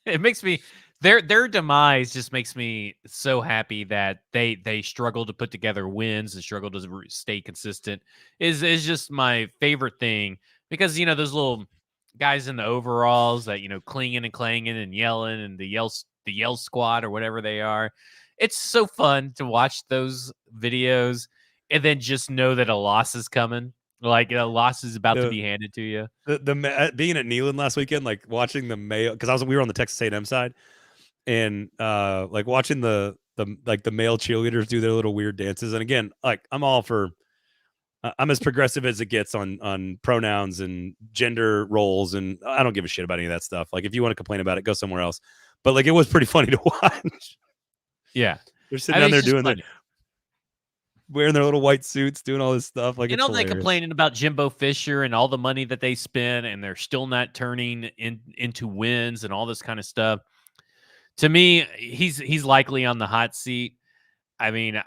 It makes me their demise just makes me so happy that they struggle to put together wins and struggle to stay consistent is just my favorite thing because those little guys in the overalls that clinging and clanging and yelling and the yell squad or whatever they are. It's so fun to watch those videos and then just know that a loss is coming. Like a loss is about to be handed to you. Being at Neyland last weekend, like watching the male, because we were on the Texas A&M side, and like watching the male cheerleaders do their little weird dances. And again, like I'm as progressive as it gets on pronouns and gender roles, and I don't give a shit about any of that stuff. Like if you want to complain about it, go somewhere else. But like it was pretty funny to watch. Yeah, they're sitting down there doing their wearing their little white suits, doing all this stuff. Like, they complaining about Jimbo Fisher and all the money that they spend, and they're still not turning into wins and all this kind of stuff. To me, he's likely on the hot seat. I mean,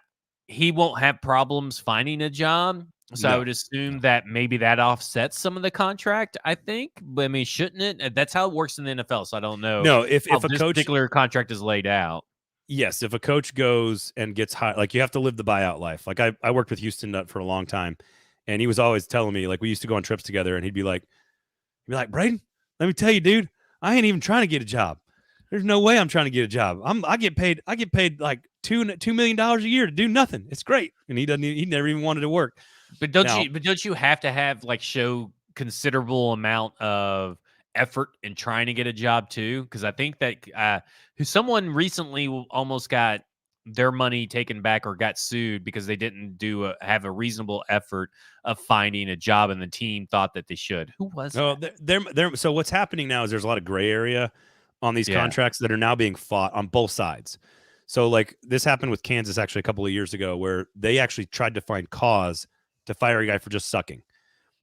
he won't have problems finding a job, so I would assume that maybe that offsets some of the contract. I think, but I mean, shouldn't it? That's how it works in the NFL. So I don't know. No, if a this coach particular contract is laid out. Yes, if a coach goes and gets high, like you have to live the buyout life. Like I worked with Houston Nutt for a long time, and he was always telling me, like we used to go on trips together, and he'd be like, Braden, let me tell you, dude, I ain't even trying to get a job. There's no way I'm trying to get a job. I get paid like $2 million a year to do nothing. It's great, and he never even wanted to work. But don't you have to have show considerable amount of effort in trying to get a job too? Because I think that someone recently almost got their money taken back or got sued because they didn't have a reasonable effort of finding a job, and the team thought that they should. Who was that? So what's happening now is there's a lot of gray area on these contracts that are now being fought on both sides. So like this happened with Kansas actually a couple of years ago, where they actually tried to find cause to fire a guy for just sucking.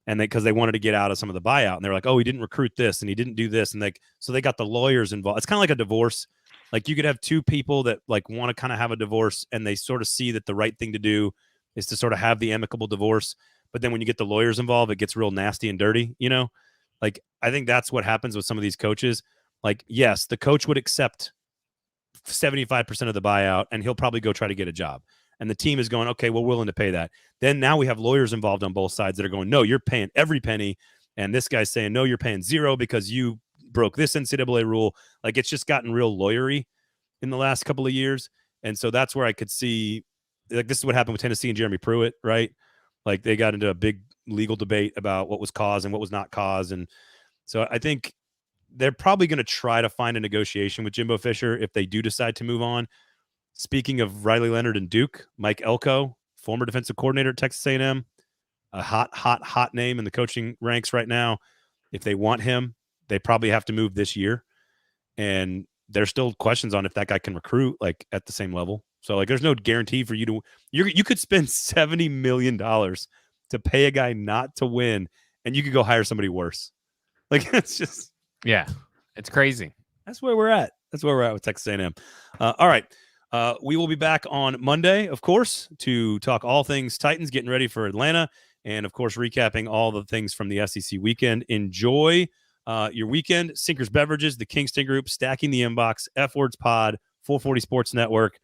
And because they wanted to get out of some of the buyout, and they're like, oh, he didn't recruit this and he didn't do this. And so they got the lawyers involved. It's kind of like a divorce. Like you could have two people that like want to kind of have a divorce, and they sort of see that the right thing to do is to sort of have the amicable divorce. But then when you get the lawyers involved, it gets real nasty and dirty, Like I think that's what happens with some of these coaches. Like, yes, the coach would accept 75% of the buyout, and he'll probably go try to get a job. And the team is going, okay, we're willing to pay that. Then now we have lawyers involved on both sides that are going, no, you're paying every penny. And this guy's saying, no, you're paying zero because you broke this NCAA rule. Like it's just gotten real lawyery in the last couple of years. And so that's where I could see, like, this is what happened with Tennessee and Jeremy Pruitt, right? Like they got into a big legal debate about what was cause and what was not cause. And so I think they're probably going to try to find a negotiation with Jimbo Fisher if they do decide to move on. Speaking of Riley Leonard and Duke, Mike Elko, former defensive coordinator at Texas A&M, a hot name in the coaching ranks right now. If they want him, they probably have to move this year. And there's still questions on if that guy can recruit like at the same level. So like there's no guarantee for you to you could spend $70 million to pay a guy not to win, and you could go hire somebody worse. Like it's just it's crazy. That's where we're at. That's where we're at with Texas A&M. All right. We will be back on Monday, of course, to talk all things Titans, getting ready for Atlanta, and, of course, recapping all the things from the SEC weekend. Enjoy your weekend. Sinkers Beverages, the Kingston Group, Stacking the Inbox, F Words Pod, 440 Sports Network.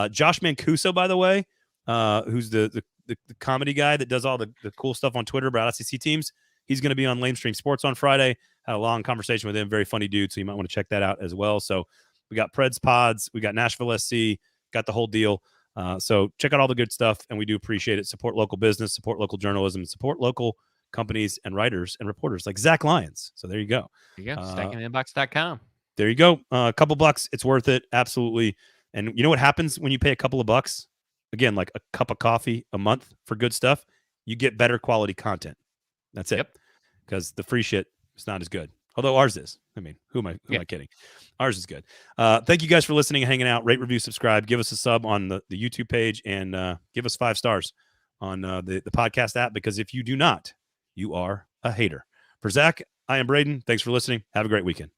Josh Mancuso, by the way, who's the comedy guy that does all the cool stuff on Twitter about SEC teams. He's going to be on Lamestream Sports on Friday. Had a long conversation with him. Very funny dude, so you might want to check that out as well. So we got Preds Pods. We got Nashville SC. Got the whole deal. So check out all the good stuff, and we do appreciate it. Support local business, support local journalism, support local companies and writers and reporters like Zach Lyons. So there you go. There you go. StackingTheInbox.com. There you go. A couple bucks. It's worth it. Absolutely. And you know what happens when you pay a couple of bucks? Again, like a cup of coffee a month for good stuff, you get better quality content. That's it. Yep. Because the free shit is not as good. Although ours is. I mean, who am I kidding? Ours is good. Thank you guys for listening and hanging out. Rate, review, subscribe. Give us a sub on the YouTube page, and give us 5 stars on the podcast app, because if you do not, you are a hater. For Zach, I am Braden. Thanks for listening. Have a great weekend.